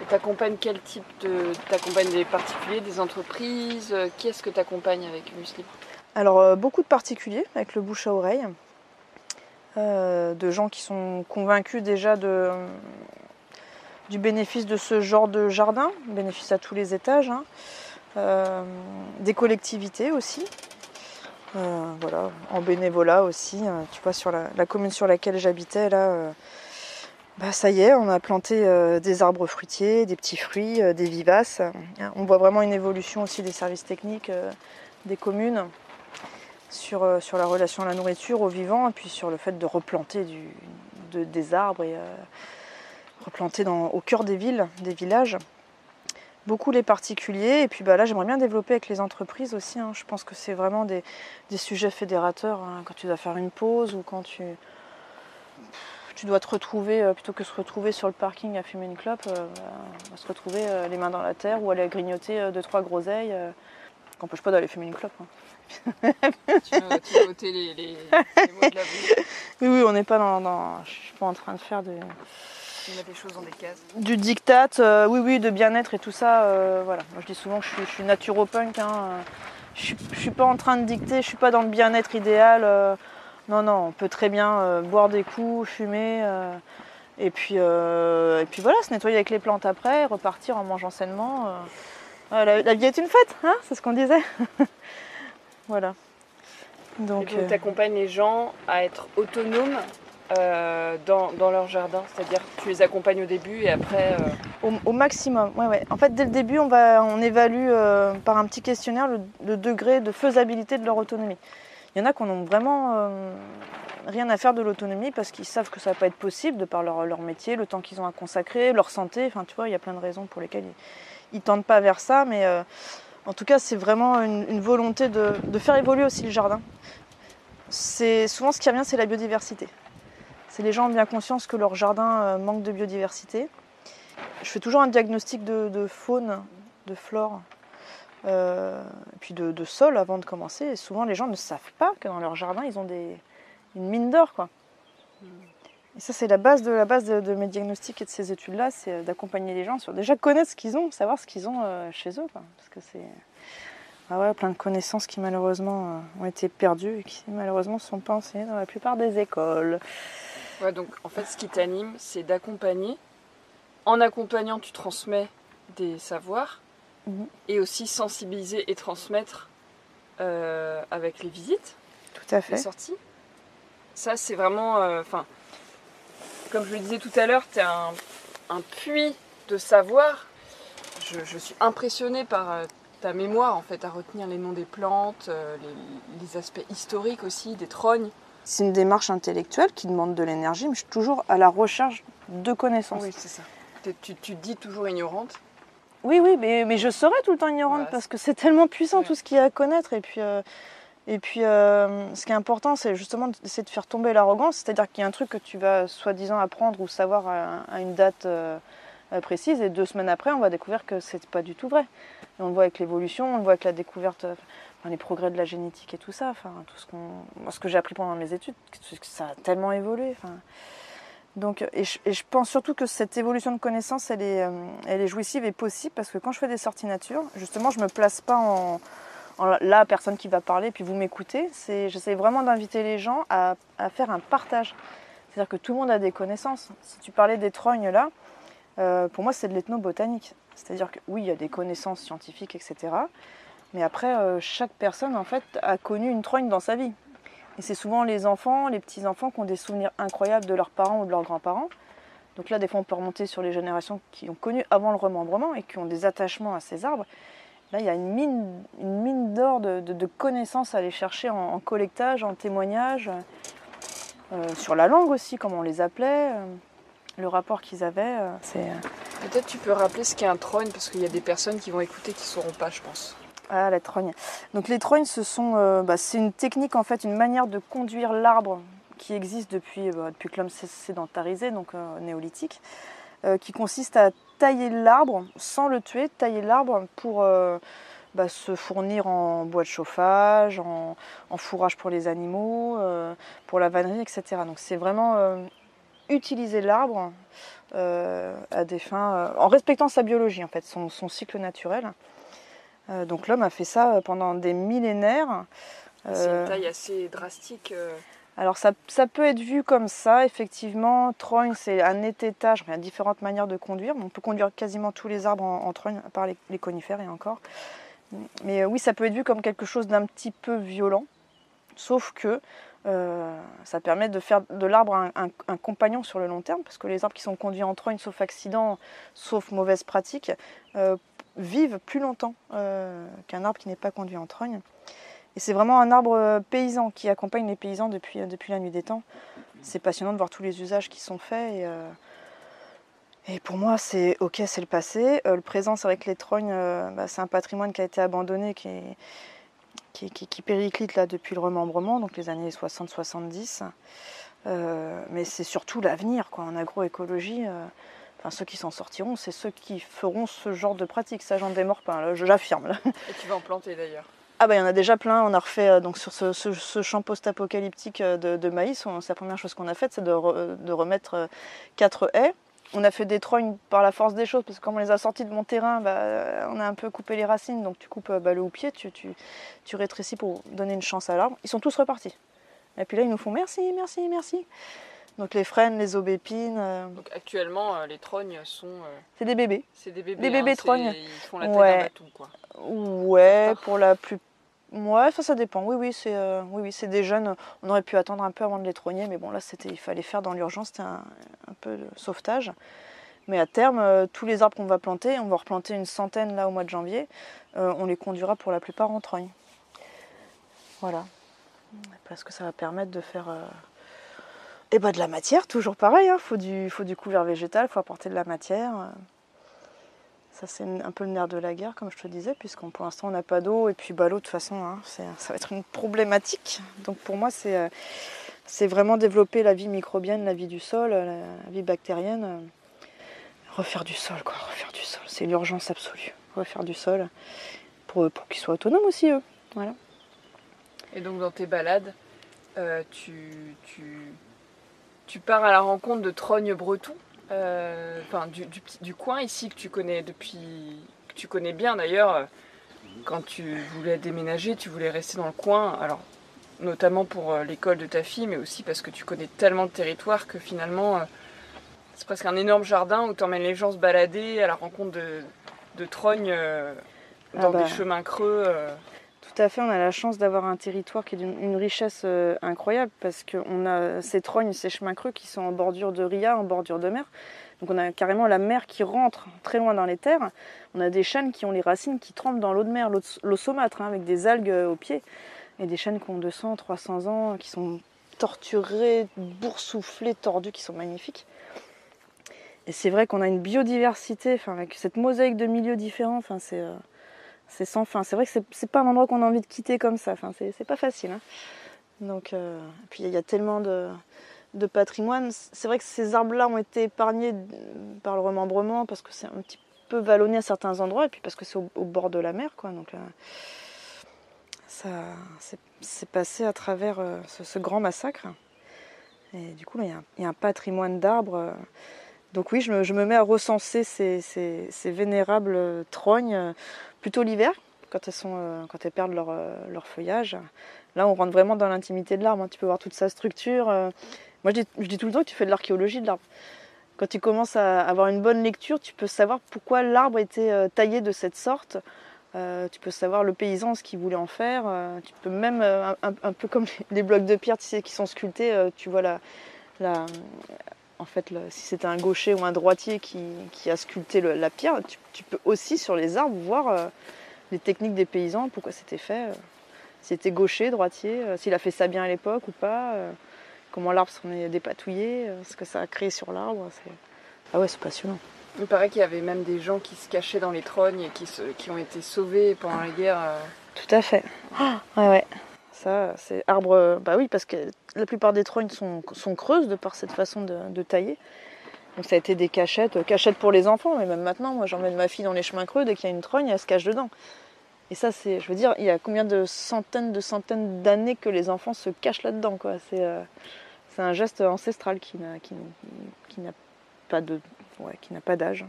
Et t'accompagnes quel type t'accompagnes des particuliers, des entreprises? Qui est-ce que t'accompagnes avec Humus Libre? Alors beaucoup de particuliers avec le bouche à oreille, de gens qui sont convaincus déjà du bénéfice de ce genre de jardin, bénéfice à tous les étages, hein. Des collectivités aussi, voilà, en bénévolat aussi. Tu vois, sur la commune sur laquelle j'habitais, là, bah, ça y est, on a planté des arbres fruitiers, des petits fruits, des vivaces. On voit vraiment une évolution aussi des services techniques des communes sur la relation à la nourriture, au vivant, et puis sur le fait de replanter des arbres et replanter au cœur des villes, des villages. Beaucoup les particuliers, et puis bah, là j'aimerais bien développer avec les entreprises aussi, hein. Je pense que c'est vraiment des sujets fédérateurs, hein, quand tu dois faire une pause ou quand tu dois te retrouver, plutôt que se retrouver sur le parking à fumer une clope, on va se retrouver les mains dans la terre ou aller grignoter 2-3 groseilles. Ça n'empêche pas d'aller fumer une clope, hein. Tu veux ôter les mots de la bouche. Oui, on n'est pas je suis pas en train de faire Tu mets des choses dans des cases. Du diktat, oui, de bien-être et tout ça. Voilà. Moi je dis souvent que je suis naturopunk, hein. Je suis pas en train de dicter, je suis pas dans le bien-être idéal. Non, on peut très bien boire des coups, fumer, et puis voilà, se nettoyer avec les plantes après, repartir en mangeant sainement. La vie est une fête, hein, c'est ce qu'on disait. Voilà. Donc tu accompagnes les gens à être autonomes dans leur jardin, c'est-à-dire que tu les accompagnes au début et après... Au maximum, ouais. En fait, dès le début, on évalue par un petit questionnaire le degré de faisabilité de leur autonomie. Il y en a qui n'ont vraiment rien à faire de l'autonomie parce qu'ils savent que ça ne va pas être possible de par leur métier, le temps qu'ils ont à consacrer, leur santé. Enfin, tu vois, il y a plein de raisons pour lesquelles ils ne tendent pas vers ça. Mais en tout cas, c'est vraiment une volonté de faire évoluer aussi le jardin. Souvent, ce qui revient, c'est la biodiversité. C'est les gens ont bien conscience que leur jardin manque de biodiversité. Je fais toujours un diagnostic de faune, de flore, et puis de sol avant de commencer. Et souvent, les gens ne savent pas que dans leur jardin, ils ont une mine d'or, quoi. Et ça, c'est la base de mes diagnostics et de ces études-là, c'est d'accompagner les gens sur déjà connaître ce qu'ils ont, savoir ce qu'ils ont chez eux, quoi. Parce que c'est plein de connaissances qui malheureusement ont été perdues et qui malheureusement ne sont pas enseignées dans la plupart des écoles. Ouais, donc en fait, ce qui t'anime, c'est d'accompagner. En accompagnant, tu transmets des savoirs et aussi sensibiliser et transmettre avec les visites. Tout à fait. Les sorties. Ça, c'est vraiment... comme je le disais tout à l'heure, tu es un puits de savoir. Je suis impressionnée par ta mémoire, en fait, à retenir les noms des plantes, les aspects historiques aussi, des trognes. C'est une démarche intellectuelle qui demande de l'énergie, mais je suis toujours à la recherche de connaissances. Oui, c'est ça. Tu te dis toujours ignorante. Oui, mais je serai tout le temps ignorante parce que c'est tellement puissant tout ce qu'il y a à connaître. Et puis, ce qui est important, c'est justement d'essayer de faire tomber l'arrogance. C'est-à-dire qu'il y a un truc que tu vas soi-disant apprendre ou savoir à une date précise, et 2 semaines après, on va découvrir que c'est pas du tout vrai. Et on le voit avec l'évolution, on le voit avec la découverte, les progrès de la génétique et tout ça. Tout ce que j'ai appris pendant mes études, ça a tellement évolué. Donc, et je pense surtout que cette évolution de connaissances, elle est jouissive et possible parce que quand je fais des sorties nature, justement, je me place pas en la personne qui va parler, puis vous m'écoutez. J'essaie vraiment d'inviter les gens à faire un partage. C'est-à-dire que tout le monde a des connaissances. Si tu parlais des trognes là, pour moi, c'est de l'ethnobotanique. C'est-à-dire que oui, il y a des connaissances scientifiques, etc. Mais après, chaque personne, en fait, a connu une trogne dans sa vie. Et c'est souvent les enfants, les petits-enfants qui ont des souvenirs incroyables de leurs parents ou de leurs grands-parents. Donc là, des fois, on peut remonter sur les générations qui ont connu avant le remembrement et qui ont des attachements à ces arbres. Là, il y a une mine d'or de connaissances à aller chercher en collectage, en témoignage, sur la langue aussi, comme on les appelait, le rapport qu'ils avaient. Peut-être tu peux rappeler ce qu'est un trogne, parce qu'il y a des personnes qui vont écouter qui ne sauront pas, je pense. Ah, la trogne. Donc les trognes, c'est une technique, en fait, une manière de conduire l'arbre qui existe depuis que l'homme s'est sédentarisé, donc néolithique, qui consiste à tailler l'arbre sans le tuer, tailler l'arbre pour se fournir en bois de chauffage, en fourrage pour les animaux, pour la vannerie, etc. Donc c'est vraiment utiliser l'arbre à des fins, en respectant sa biologie, en fait, son cycle naturel. Donc l'homme a fait ça pendant des millénaires. C'est une taille assez drastique. Alors ça peut être vu comme ça, effectivement. Trogne, c'est un étêtage, il y a différentes manières de conduire. On peut conduire quasiment tous les arbres en trogne, à part les conifères et encore. Mais oui, ça peut être vu comme quelque chose d'un petit peu violent, sauf que ça permet de faire de l'arbre un compagnon sur le long terme, parce que les arbres qui sont conduits en trogne, sauf accident, sauf mauvaise pratique, vivent plus longtemps qu'un arbre qui n'est pas conduit en trogne. Et c'est vraiment un arbre paysan qui accompagne les paysans depuis la nuit des temps. C'est passionnant de voir tous les usages qui sont faits. Et pour moi, c'est ok, c'est le passé. Le présent, c'est vrai que les trognes, c'est un patrimoine qui a été abandonné, qui périclite là, depuis le remembrement, donc les années 60-70. Mais c'est surtout l'avenir, quoi, en agroécologie. Ceux qui s'en sortiront, c'est ceux qui feront ce genre de pratique. Ça, j'en démords pas, là, j'affirme. Là. Et tu vas en planter d'ailleurs. Ah il y en a déjà plein. On a refait donc sur ce champ post-apocalyptique de maïs. C'est la première chose qu'on a faite, c'est de remettre 4 haies On a fait des trognes par la force des choses, parce que comme on les a sortis de mon terrain, on a un peu coupé les racines, donc tu coupes le houppier, tu rétrécis pour donner une chance à l'arbre. Ils sont tous repartis. Et puis là, ils nous font merci, merci, merci. Donc les frênes, les aubépines. Donc actuellement, les trognes sont... C'est des bébés. C'est des bébés. Des bébés trognes. Ils font la taille d'un matou, quoi. Ouais, pour la plus... Ouais, ça dépend. Oui, c'est des jeunes. On aurait pu attendre un peu avant de les trogner, mais bon, là, il fallait faire dans l'urgence, c'était un peu de sauvetage. Mais à terme, tous les arbres qu'on va planter, on va replanter une centaine là au mois de janvier, on les conduira pour la plupart en trogne. Voilà. Parce que ça va permettre de faire de la matière, toujours pareil. Hein. Faut du couvert végétal, il faut apporter de la matière. Ça, c'est un peu le nerf de la guerre, comme je te disais, puisqu'on pour l'instant, on n'a pas d'eau. Et puis, l'eau, de toute façon, hein, ça va être une problématique. Donc, pour moi, c'est vraiment développer la vie microbienne, la vie du sol, la vie bactérienne. Refaire du sol, quoi. Refaire du sol. C'est l'urgence absolue. Refaire du sol pour qu'ils soient autonomes aussi, eux. Voilà. Et donc, dans tes balades, tu pars à la rencontre de trognes bretons, du coin ici que tu connais que tu connais bien d'ailleurs. Quand tu voulais déménager, tu voulais rester dans le coin, alors notamment pour l'école de ta fille, mais aussi parce que tu connais tellement de territoire que finalement c'est presque un énorme jardin où tu emmènes les gens se balader à la rencontre de trognes dans des chemins creux. Tout à fait, on a la chance d'avoir un territoire qui est d'une richesse incroyable, parce qu'on a ces trognes, ces chemins creux qui sont en bordure de ria, en bordure de mer. Donc on a carrément la mer qui rentre très loin dans les terres. On a des chênes qui ont les racines qui trempent dans l'eau de mer, l'eau saumâtre, avec des algues au pied. Et des chênes qui ont 200, 300 ans, qui sont torturés, boursouflés, tordus, qui sont magnifiques. Et c'est vrai qu'on a une biodiversité, avec cette mosaïque de milieux différents, c'est sans fin. C'est vrai que c'est pas un endroit qu'on a envie de quitter comme ça. C'est pas facile. Hein. Donc, puis il y a tellement de patrimoine. C'est vrai que ces arbres-là ont été épargnés par le remembrement parce que c'est un petit peu vallonné à certains endroits et puis parce que c'est au bord de la mer, quoi. Donc c'est passé à travers ce grand massacre. Et du coup, il y a un patrimoine d'arbres. Donc oui, je me mets à recenser ces vénérables trognes. Plutôt l'hiver, quand elles perdent leur feuillage. Là, on rentre vraiment dans l'intimité de l'arbre. Hein. Tu peux voir toute sa structure. Moi, je dis tout le temps que tu fais de l'archéologie de l'arbre. Quand tu commences à avoir une bonne lecture, tu peux savoir pourquoi l'arbre a été taillé de cette sorte. Tu peux savoir le paysan, ce qu'il voulait en faire. Tu peux même, un peu comme les blocs de pierre, tu sais, qui sont sculptés, tu vois en fait, si c'était un gaucher ou un droitier qui a sculpté la pierre, tu peux aussi sur les arbres voir les techniques des paysans, pourquoi c'était fait, si c'était gaucher, droitier, s'il a fait ça bien à l'époque ou pas, comment l'arbre s'en est dépatouillé, ce que ça a créé sur l'arbre. Ah ouais, c'est passionnant. Il paraît qu'il y avait même des gens qui se cachaient dans les trognes et qui ont été sauvés pendant la guerre. Tout à fait. Ouais. Ça, c'est arbre. Bah oui, parce que la plupart des trognes sont creuses de par cette façon de tailler. Donc ça a été des cachettes pour les enfants, mais même maintenant, moi j'emmène ma fille dans les chemins creux, dès qu'il y a une trogne, elle se cache dedans. Et ça, je veux dire, il y a combien de centaines d'années que les enfants se cachent là-dedans, quoi. C'est un geste ancestral qui n'a pas d'âge.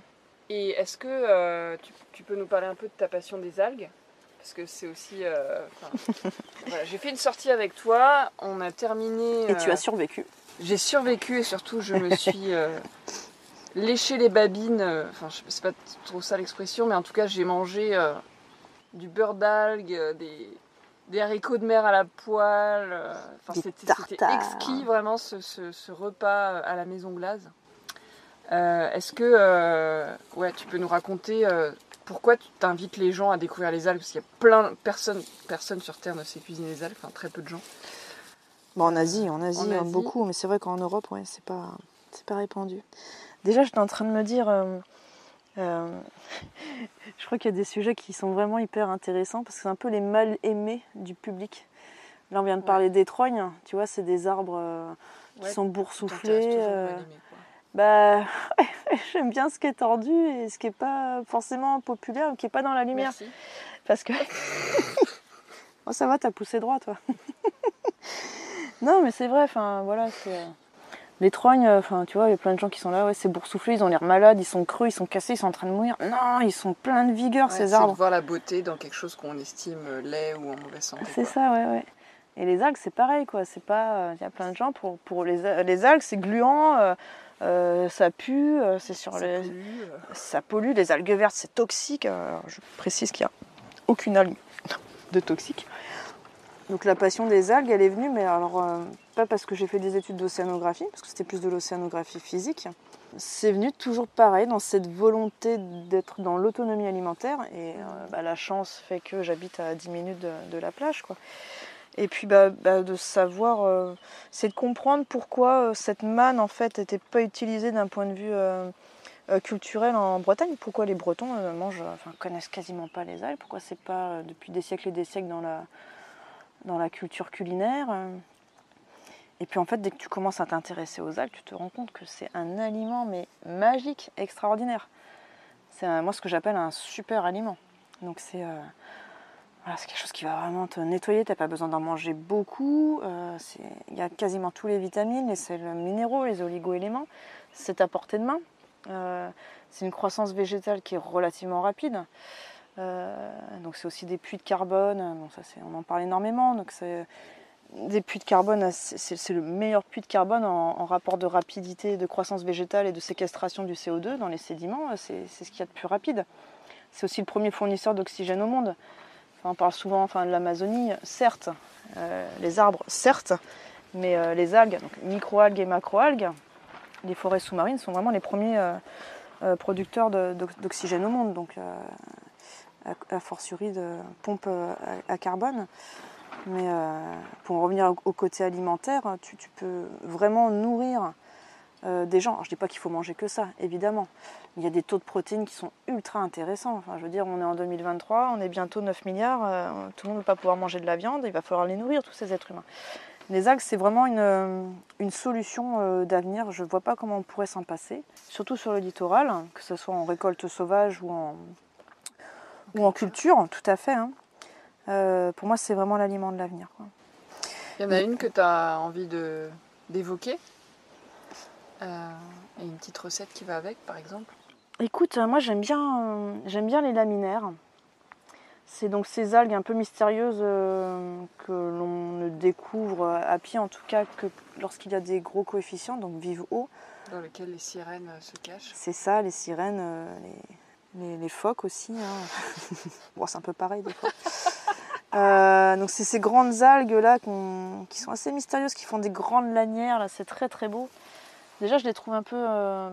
Et est-ce que tu peux nous parler un peu de ta passion des algues ? Parce que c'est aussi... voilà, j'ai fait une sortie avec toi, on a terminé... Et tu as survécu. J'ai survécu et surtout je me suis léché les babines. C'est pas trop ça l'expression, mais en tout cas j'ai mangé du beurre d'algues, des haricots de mer à la poêle. C'était exquis vraiment ce repas à la Maison Glaze. Est-ce que tu peux nous raconter... pourquoi tu t'invites les gens à découvrir les algues ? Parce qu'il y a personne sur Terre ne sait cuisiner les algues, très peu de gens. Bon, en Asie, beaucoup, mais c'est vrai qu'en Europe, c'est pas répandu. Déjà, j'étais en train de me dire, je crois qu'il y a des sujets qui sont vraiment hyper intéressants, parce que c'est un peu les mal aimés du public. Là, on vient de parler des trognes, tu vois, c'est des arbres qui sont boursouflés. J'aime bien ce qui est tordu et ce qui n'est pas forcément populaire ou qui n'est pas dans la lumière. Merci. Parce que... Oh, ça va, t'as poussé droit, toi. Non, mais c'est vrai, voilà, Les trognes, tu vois, il y a plein de gens qui sont là, ouais, c'est boursouflé, ils ont l'air malades, ils sont creux, ils sont cassés, ils sont en train de mourir. Non, ils sont pleins de vigueur, ces arbres. C'est de voir la beauté dans quelque chose qu'on estime laid ou en mauvaise santé. C'est ça, ouais. Et les algues, c'est pareil, quoi. C'est pas, y a plein de gens, pour les algues, c'est gluant, ça pue, c'est sur ça pollue, les algues vertes, c'est toxique. Alors, je précise qu'il n'y a aucune algue de toxique. Donc la passion des algues, elle est venue, mais alors pas parce que j'ai fait des études d'océanographie, parce que c'était plus de l'océanographie physique. C'est venu toujours pareil, dans cette volonté d'être dans l'autonomie alimentaire. Et la chance fait que j'habite à 10 minutes de la plage, quoi. Et puis de savoir, c'est de comprendre pourquoi cette manne en fait n'était pas utilisée d'un point de vue culturel en Bretagne. Pourquoi les Bretons connaissent quasiment pas les algues. Pourquoi c'est pas depuis des siècles et des siècles dans la culture culinaire. Et puis en fait, dès que tu commences à t'intéresser aux algues, tu te rends compte que c'est un aliment mais magique, extraordinaire. C'est moi ce que j'appelle un super aliment. Donc c'est quelque chose qui va vraiment te nettoyer, tu n'as pas besoin d'en manger beaucoup. Il y a quasiment tous les vitamines, les sels minéraux, les oligo-éléments. C'est à portée de main. C'est une croissance végétale qui est relativement rapide. Donc c'est aussi des puits de carbone. Bon, on en parle énormément. Donc des puits de carbone, c'est le meilleur puits de carbone en rapport de rapidité de croissance végétale et de séquestration du CO2 dans les sédiments. C'est ce qu'il y a de plus rapide. C'est aussi le premier fournisseur d'oxygène au monde. On parle souvent de l'Amazonie, certes, les arbres, certes, mais les algues, donc micro-algues et macro-algues, les forêts sous-marines sont vraiment les premiers producteurs d'oxygène au monde, donc a fortiori de pompes à carbone. Mais pour en revenir au côté alimentaire, tu peux vraiment nourrir des gens. Alors, je ne dis pas qu'il faut manger que ça, évidemment. Il y a des taux de protéines qui sont ultra intéressants. Je veux dire, on est en 2023, on est bientôt 9 milliards, tout le monde ne va pas pouvoir manger de la viande, il va falloir les nourrir, tous ces êtres humains. Les algues, c'est vraiment une solution d'avenir. Je ne vois pas comment on pourrait s'en passer, surtout sur le littoral, que ce soit en récolte sauvage ou en culture, tout à fait. Pour moi, c'est vraiment l'aliment de l'avenir, quoi. Il y en a une que tu as envie d'évoquer et une petite recette qui va avec, par exemple. Écoute, moi j'aime bien les laminaires. C'est donc ces algues un peu mystérieuses que l'on ne découvre à pied, en tout cas que lorsqu'il y a des gros coefficients, donc vivent haut. Dans lesquels les sirènes se cachent. C'est ça, les sirènes, les phoques aussi. Bon, c'est un peu pareil des fois. Donc c'est ces grandes algues là qui sont assez mystérieuses, qui font des grandes lanières, là, c'est très très beau. Déjà, je les trouve un peu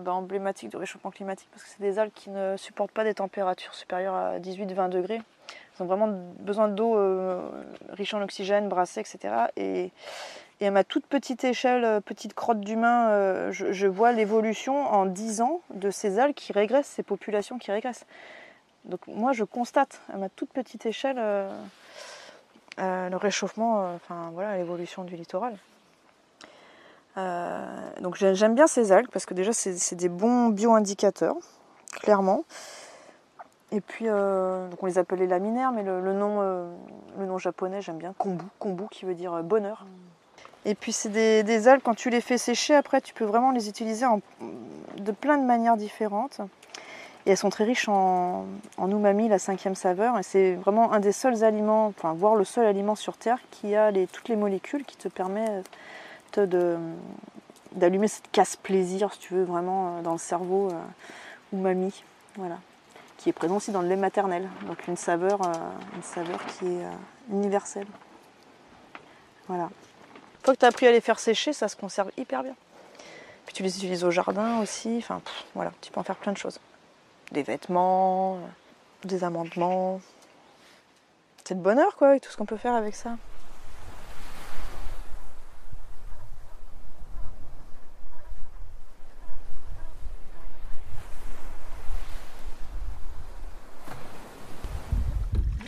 emblématiques du réchauffement climatique parce que c'est des algues qui ne supportent pas des températures supérieures à 18-20 degrés. Elles ont vraiment besoin d'eau riche en oxygène, brassée, etc. Et à ma toute petite échelle, petite crotte d'humain, je vois l'évolution en 10 ans de ces algues qui régressent, ces populations qui régressent. Donc moi, je constate à ma toute petite échelle le réchauffement, l'évolution du littoral. Donc j'aime bien ces algues parce que déjà c'est des bons bio-indicateurs, clairement. Et puis donc on les appelle les laminaires, mais le nom japonais j'aime bien, kombu qui veut dire bonheur. Et puis c'est des algues, quand tu les fais sécher, après tu peux vraiment les utiliser de plein de manières différentes. Et elles sont très riches en umami, la 5e saveur. Et c'est vraiment un des seuls aliments, voire le seul aliment sur Terre qui a toutes les molécules qui te permettent d'allumer cette casse-plaisir, si tu veux, vraiment dans le cerveau, umami, voilà, qui est présent aussi dans le lait maternel, donc une saveur qui est universelle. Voilà. Une fois que tu as appris à les faire sécher, ça se conserve hyper bien. Puis tu les utilises au jardin aussi, voilà, tu peux en faire plein de choses. Des vêtements, des amendements. C'est le bonheur, quoi, avec tout ce qu'on peut faire avec ça.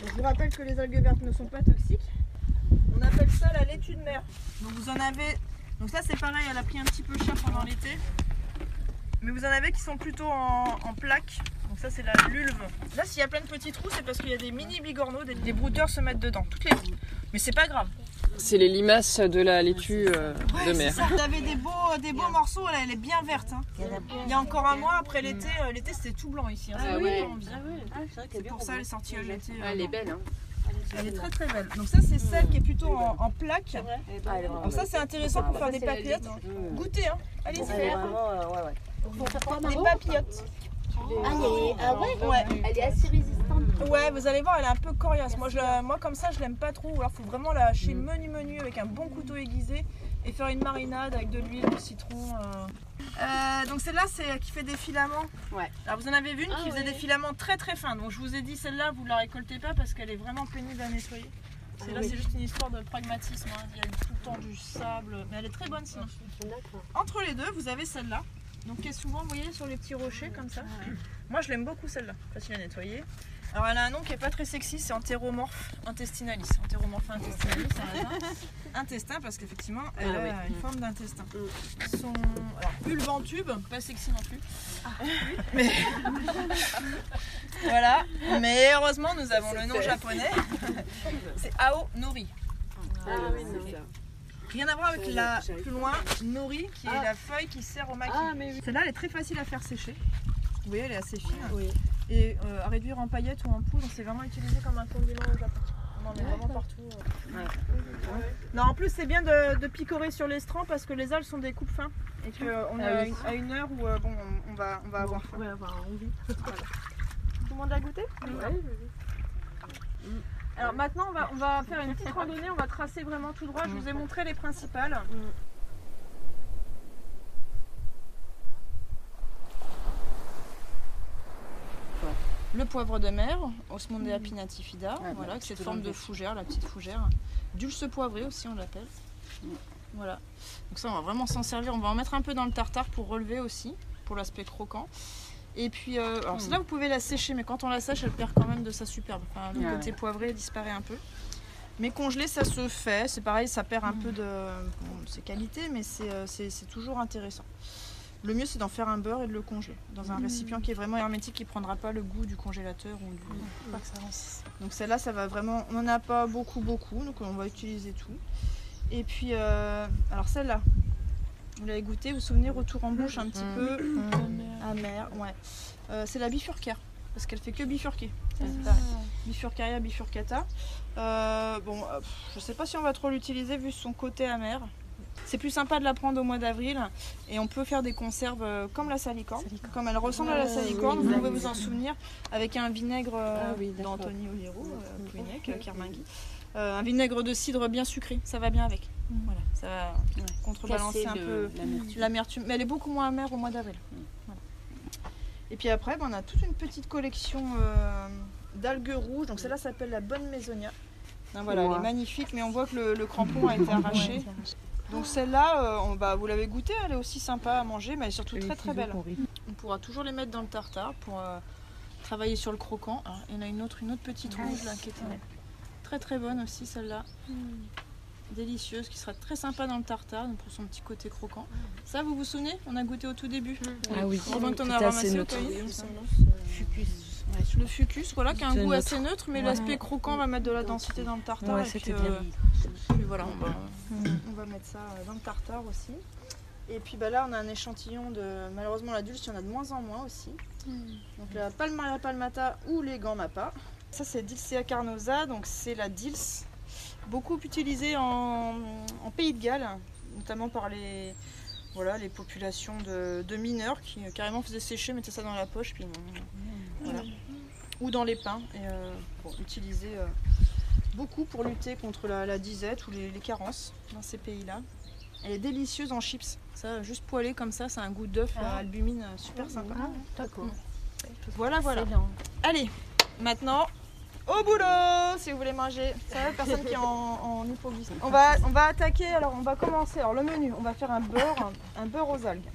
Je vous rappelle que les algues vertes ne sont pas toxiques. On appelle ça la laitue de mer. Donc vous en avez. Donc ça c'est pareil, elle a pris un petit peu cher pendant l'été. Mais vous en avez qui sont plutôt en plaques. Donc ça c'est la lulve. Là s'il y a plein de petits trous, c'est parce qu'il y a des mini bigorneaux, des brouteurs se mettent dedans toutes les nuits. Mais c'est pas grave. C'est les limaces de la laitue de mer. Vous avez des beaux morceaux, là, elle est bien verte. Hein. Il y a encore un mois, après l'été, c'était tout blanc ici. Hein. C'est pour ça elle est sortie à l'été. Elle est belle. Hein. Elle est très très belle. Donc ça c'est celle qui est plutôt en plaque. Alors ça c'est intéressant pour faire des papillotes. Goûtez, hein. Allez-y. Des papillotes. Elle est assez résistante. Ouais, vous allez voir, elle est un peu coriace. Moi comme ça, je l'aime pas trop. Alors, faut vraiment la hacher menu avec un bon couteau aiguisé et faire une marinade avec de l'huile, du citron. Donc celle-là, c'est qui fait des filaments. Ouais. Alors vous en avez vu une qui faisait des filaments très très fins. Donc je vous ai dit celle-là, vous la récoltez pas parce qu'elle est vraiment pénible à nettoyer. Celle-là, c'est juste une histoire de pragmatisme. Hein. Il y a tout le temps du sable, mais elle est très bonne sinon. Entre les deux, vous avez celle-là. Donc qui est souvent, vous voyez, sur les petits rochers comme ça. Moi je l'aime beaucoup celle-là, facile à nettoyer. Alors elle a un nom qui est pas très sexy, c'est Enteromorphe intestinalis. Enteromorphe intestinalis, c'est un intestin parce qu'effectivement elle a une forme d'intestin. Alors pulventube, pas sexy non plus. Mais voilà. Mais heureusement nous avons le nom japonais. C'est Ao Nori. Rien à voir avec la plus loin, nori, qui est la feuille qui sert au maki. Celle-là, elle est très facile à faire sécher. Vous voyez, elle est assez fine. Et à réduire en paillettes ou en poudre, c'est vraiment utilisé comme un condiment au Japon. On en met vraiment partout. Non, en plus, c'est bien de picorer sur l'estran parce que les algues sont des coupes fins. Et qu'on est à une heure où on va avoir faim. On va avoir envie. Voilà. Tout le monde l'a goûté? Alors maintenant on va faire une petite randonnée, on va tracer vraiment tout droit, je vous ai montré les principales. Le poivre de mer, Osmondea pinnatifida, voilà, avec cette forme de fougère, la petite fougère. Dulce poivré aussi on l'appelle. Voilà. Donc ça on va vraiment s'en servir, on va en mettre un peu dans le tartare pour relever aussi, pour l'aspect croquant. Et puis, alors celle-là vous pouvez la sécher, mais quand on la sèche, elle perd quand même de sa superbe. Enfin, le côté poivré disparaît un peu. Mais congelé, ça se fait. C'est pareil, ça perd un peu de ses qualités, mais c'est toujours intéressant. Le mieux, c'est d'en faire un beurre et de le congeler dans un récipient qui est vraiment hermétique, qui ne prendra pas le goût du congélateur ou du. Donc celle-là, ça va vraiment. On n'en a pas beaucoup, donc on va utiliser tout. Et puis, alors celle-là. Vous l'avez goûté, vous vous souvenez, retour en bouche un petit peu amer, c'est la bifurcaire, parce qu'elle fait que bifurquer. Bifurcaria bifurcata. Je sais pas si on va trop l'utiliser vu son côté amer. C'est plus sympa de la prendre au mois d'avril et on peut faire des conserves comme la salicorne. Comme elle ressemble à la salicorne, vous pouvez vous en souvenir, avec un vinaigre d'Anthony Oliero, Kermangui. Un vinaigre de cidre bien sucré, ça va bien avec. Voilà, ça va contrebalancer un peu l'amertume. Mais elle est beaucoup moins amère au mois d'avril. Voilà. Et puis après, on a toute une petite collection d'algues rouges. Donc celle-là s'appelle la bonne Maisonia. Voilà, elle est magnifique, mais on voit que le crampon a été arraché. Donc celle-là, vous l'avez goûtée, elle est aussi sympa à manger, mais elle est surtout très très belle. On pourra toujours les mettre dans le tartare pour travailler sur le croquant. Alors, il y en a une autre petite rouge là qui était très très bonne aussi celle-là. Délicieuse, qui sera très sympa dans le tartare, donc pour son petit côté croquant. Ça, vous vous souvenez, on a goûté au tout début. Ah oui, on a ramassé au le fucus, voilà, qui a un goût assez neutre, mais l'aspect croquant va mettre de la densité dans le tartare. Et puis voilà, on va mettre ça dans le tartare aussi. Et puis là, on a un échantillon de, malheureusement la dulce, il y en a de moins en moins aussi. Donc la Palmaria palmata ou les Gammapa. Ça c'est Dilsea carnosa, donc c'est la dils, beaucoup utilisée en Pays de Galles, notamment par les populations de mineurs qui carrément faisaient sécher, mettaient ça dans la poche, puis voilà. Ou dans les pains, et utilisée beaucoup pour lutter contre la disette ou les carences dans ces pays-là. Elle est délicieuse en chips, ça juste poêlée comme ça, ça a un goût d'œuf à albumine super sympa. D'accord. Voilà. Allez, maintenant au boulot si vous voulez manger. Ça va, personne qui est en hypoglycémie. On va attaquer, alors on va commencer. Alors le menu, on va faire un beurre aux algues.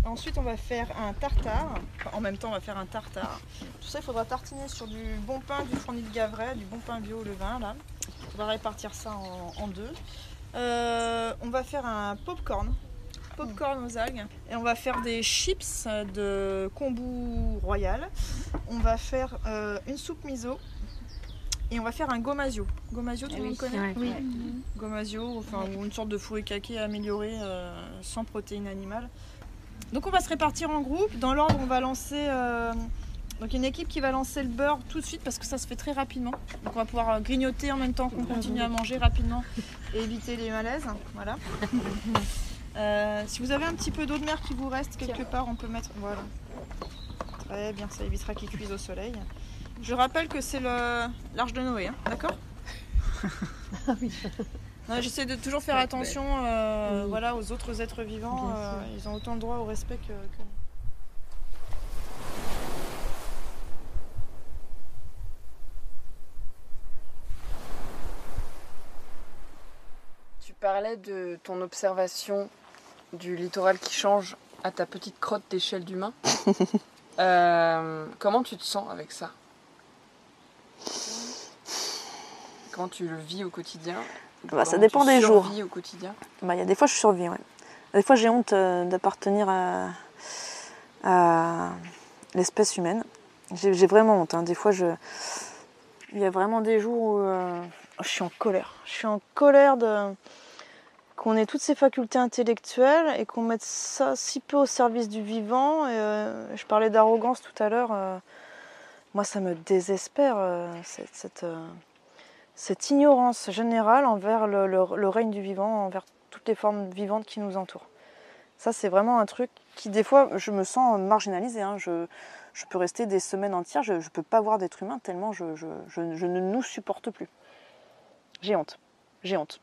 Ensuite on va faire un tartare. En même temps on va faire un tartare. Tout ça il faudra tartiner sur du bon pain, du fourni de Gavray, du bon pain bio au levain là. On va répartir ça en deux. On va faire un popcorn aux algues et on va faire des chips de kombu royal. On va faire une soupe miso Et on va faire un gomasio. Gomasio, tout le monde connaît? Oui. Gomasio, enfin une sorte de furikake amélioré sans protéines animales. Donc on va se répartir en groupes. Dans l'ordre, on va lancer donc une équipe qui va lancer le beurre tout de suite parce que ça se fait très rapidement. Donc on va pouvoir grignoter en même temps qu'on continue à manger rapidement et éviter les malaises. Voilà. Si vous avez un petit peu d'eau de mer qui vous reste quelque part, on peut mettre. Voilà. Très bien, ça évitera qu'ils cuisent au soleil. Je rappelle que c'est l'Arche de Noé, hein, d'accord? Non, j'essaie de toujours faire attention voilà, aux autres êtres vivants. Ils ont autant le droit au respect que nous. Tu parlais de ton observation du littoral qui change à ta petite crotte d'échelle d'humain. Comment tu te sens avec ça? Comment tu le vis au quotidien? Ça dépend des jours. Au quotidien? Il y a des fois je survis, ouais. Des fois j'ai honte d'appartenir à l'espèce humaine. J'ai vraiment honte. Hein. Des fois il y a vraiment des jours où je suis en colère. Je suis en colère qu'on ait toutes ces facultés intellectuelles et qu'on mette ça si peu au service du vivant. Je parlais d'arrogance tout à l'heure. Moi ça me désespère cette ignorance générale envers le règne du vivant, envers toutes les formes vivantes qui nous entourent. Ça, c'est vraiment un truc qui, des fois, je me sens marginalisée. Hein. Je peux rester des semaines entières, je ne peux pas voir d'être humain tellement je ne nous supporte plus. J'ai honte. J'ai honte.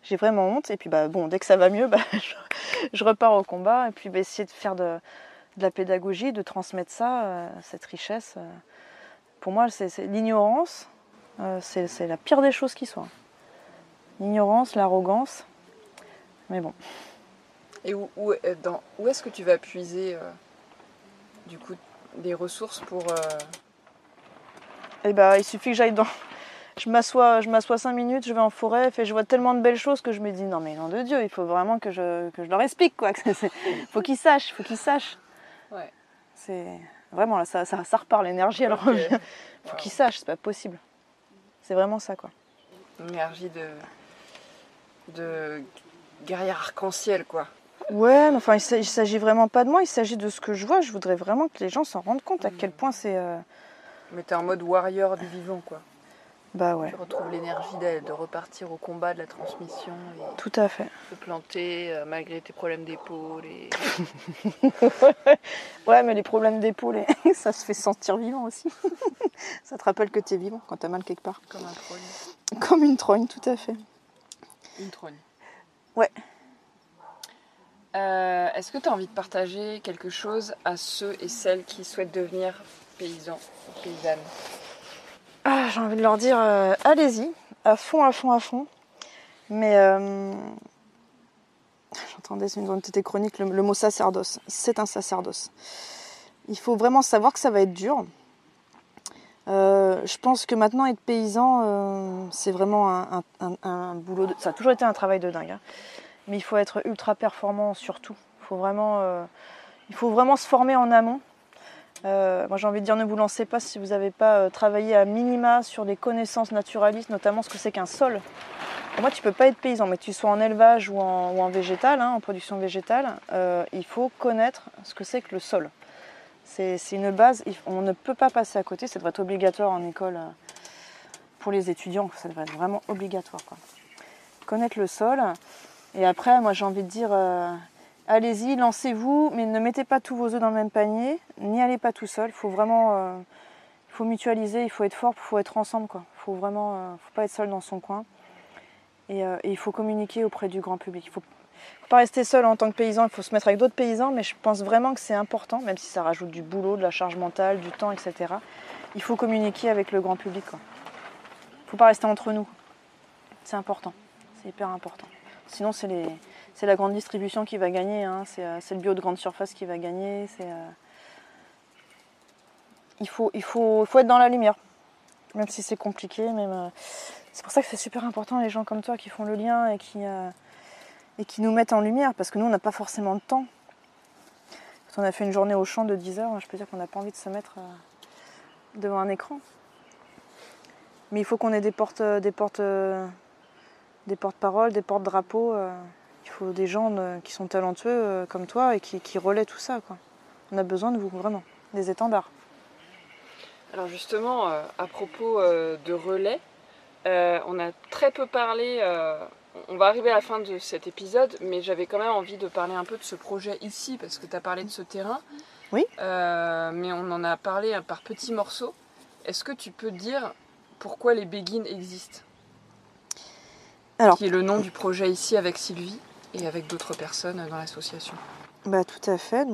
J'ai vraiment honte. Et puis, dès que ça va mieux, je repars au combat. Et puis, essayer de faire de la pédagogie, de transmettre ça, cette richesse. Pour moi, c'est l'ignorance, c'est la pire des choses qui soit. L'ignorance, l'arrogance, mais bon. Et où est-ce que tu vas puiser du coup des ressources pour il suffit que j'aille dans. Je m'assois 5 minutes, je vais en forêt, je vois tellement de belles choses que je me dis non mais nom de Dieu, il faut vraiment que je leur explique quoi. Faut qu'ils sachent. Ouais. C'est vraiment là, ça repart, l'énergie elle revient. Faut qu'ils sachent, c'est pas possible. C'est vraiment ça quoi. Une énergie de guerrière arc-en-ciel quoi. Ouais, mais enfin il s'agit vraiment pas de moi, il s'agit de ce que je vois. Je voudrais vraiment que les gens s'en rendent compte à quel point c'est. Mais t'es en mode warrior du vivant quoi. Bah ouais. Tu retrouves l'énergie de repartir au combat de la transmission. Et tout à fait. de planter malgré tes problèmes d'épaule. Ouais, mais les problèmes d'épaule, ça se fait sentir vivant aussi. Ça te rappelle que t'es vivant quand t'as mal quelque part. Comme un trogne. Comme une trogne, tout à fait. Une trogne. Ouais. Est-ce que tu as envie de partager quelque chose à ceux et celles qui souhaitent devenir paysans ou paysannes? J'ai envie de leur dire, allez-y, à fond. Mais j'entendais dans une de tes chroniques le mot sacerdoce. C'est un sacerdoce. Il faut vraiment savoir que ça va être dur. Je pense que maintenant être paysan, c'est vraiment un boulot. Ça a toujours été un travail de dingue. Hein. Mais il faut être ultra performant surtout. Il faut vraiment se former en amont. Moi j'ai envie de dire ne vous lancez pas si vous n'avez pas travaillé à minima sur des connaissances naturalistes, notamment ce que c'est qu'un sol. Pour moi tu peux pas être paysan, mais que tu sois en élevage ou en végétal, en production végétale, il faut connaître ce que c'est que le sol. C'est une base, on ne peut pas passer à côté, ça devrait être obligatoire en école pour les étudiants, ça devrait être vraiment obligatoire quoi. Connaître le sol, et après moi j'ai envie de dire... allez-y, lancez-vous, mais ne mettez pas tous vos œufs dans le même panier, n'y allez pas tout seul. Il faut vraiment, il faut mutualiser, il faut être fort, il faut être ensemble, quoi. Faut pas être seul dans son coin. Et il faut communiquer auprès du grand public. Il faut pas rester seul en tant que paysan. Il faut se mettre avec d'autres paysans, mais je pense vraiment que c'est important, même si ça rajoute du boulot, de la charge mentale, du temps, etc. Il faut communiquer avec le grand public, quoi. Faut pas rester entre nous. C'est important, c'est hyper important. Sinon, c'est la grande distribution qui va gagner, hein. C'est le bio de grande surface qui va gagner. Il faut être dans la lumière, même si c'est compliqué. C'est pour ça que c'est super important les gens comme toi qui font le lien et qui nous mettent en lumière, parce que nous on n'a pas forcément le temps. Quand on a fait une journée au champ de 10 heures, je peux dire qu'on n'a pas envie de se mettre devant un écran. Mais il faut qu'on ait des porte-paroles, des porte-drapeaux. Il faut des gens qui sont talentueux comme toi et qui relaient tout ça, quoi. On a besoin de vous, vraiment, des étendards. Alors justement, à propos de relais, on a très peu parlé, on va arriver à la fin de cet épisode, mais j'avais quand même envie de parler un peu de ce projet ici, parce que tu as parlé de ce terrain. Oui. Mais on en a parlé par petits morceaux. Est-ce que tu peux dire pourquoi les Béguines existent? Qui est le nom du projet ici avec Sylvie et avec d'autres personnes dans l'association. Tout à fait.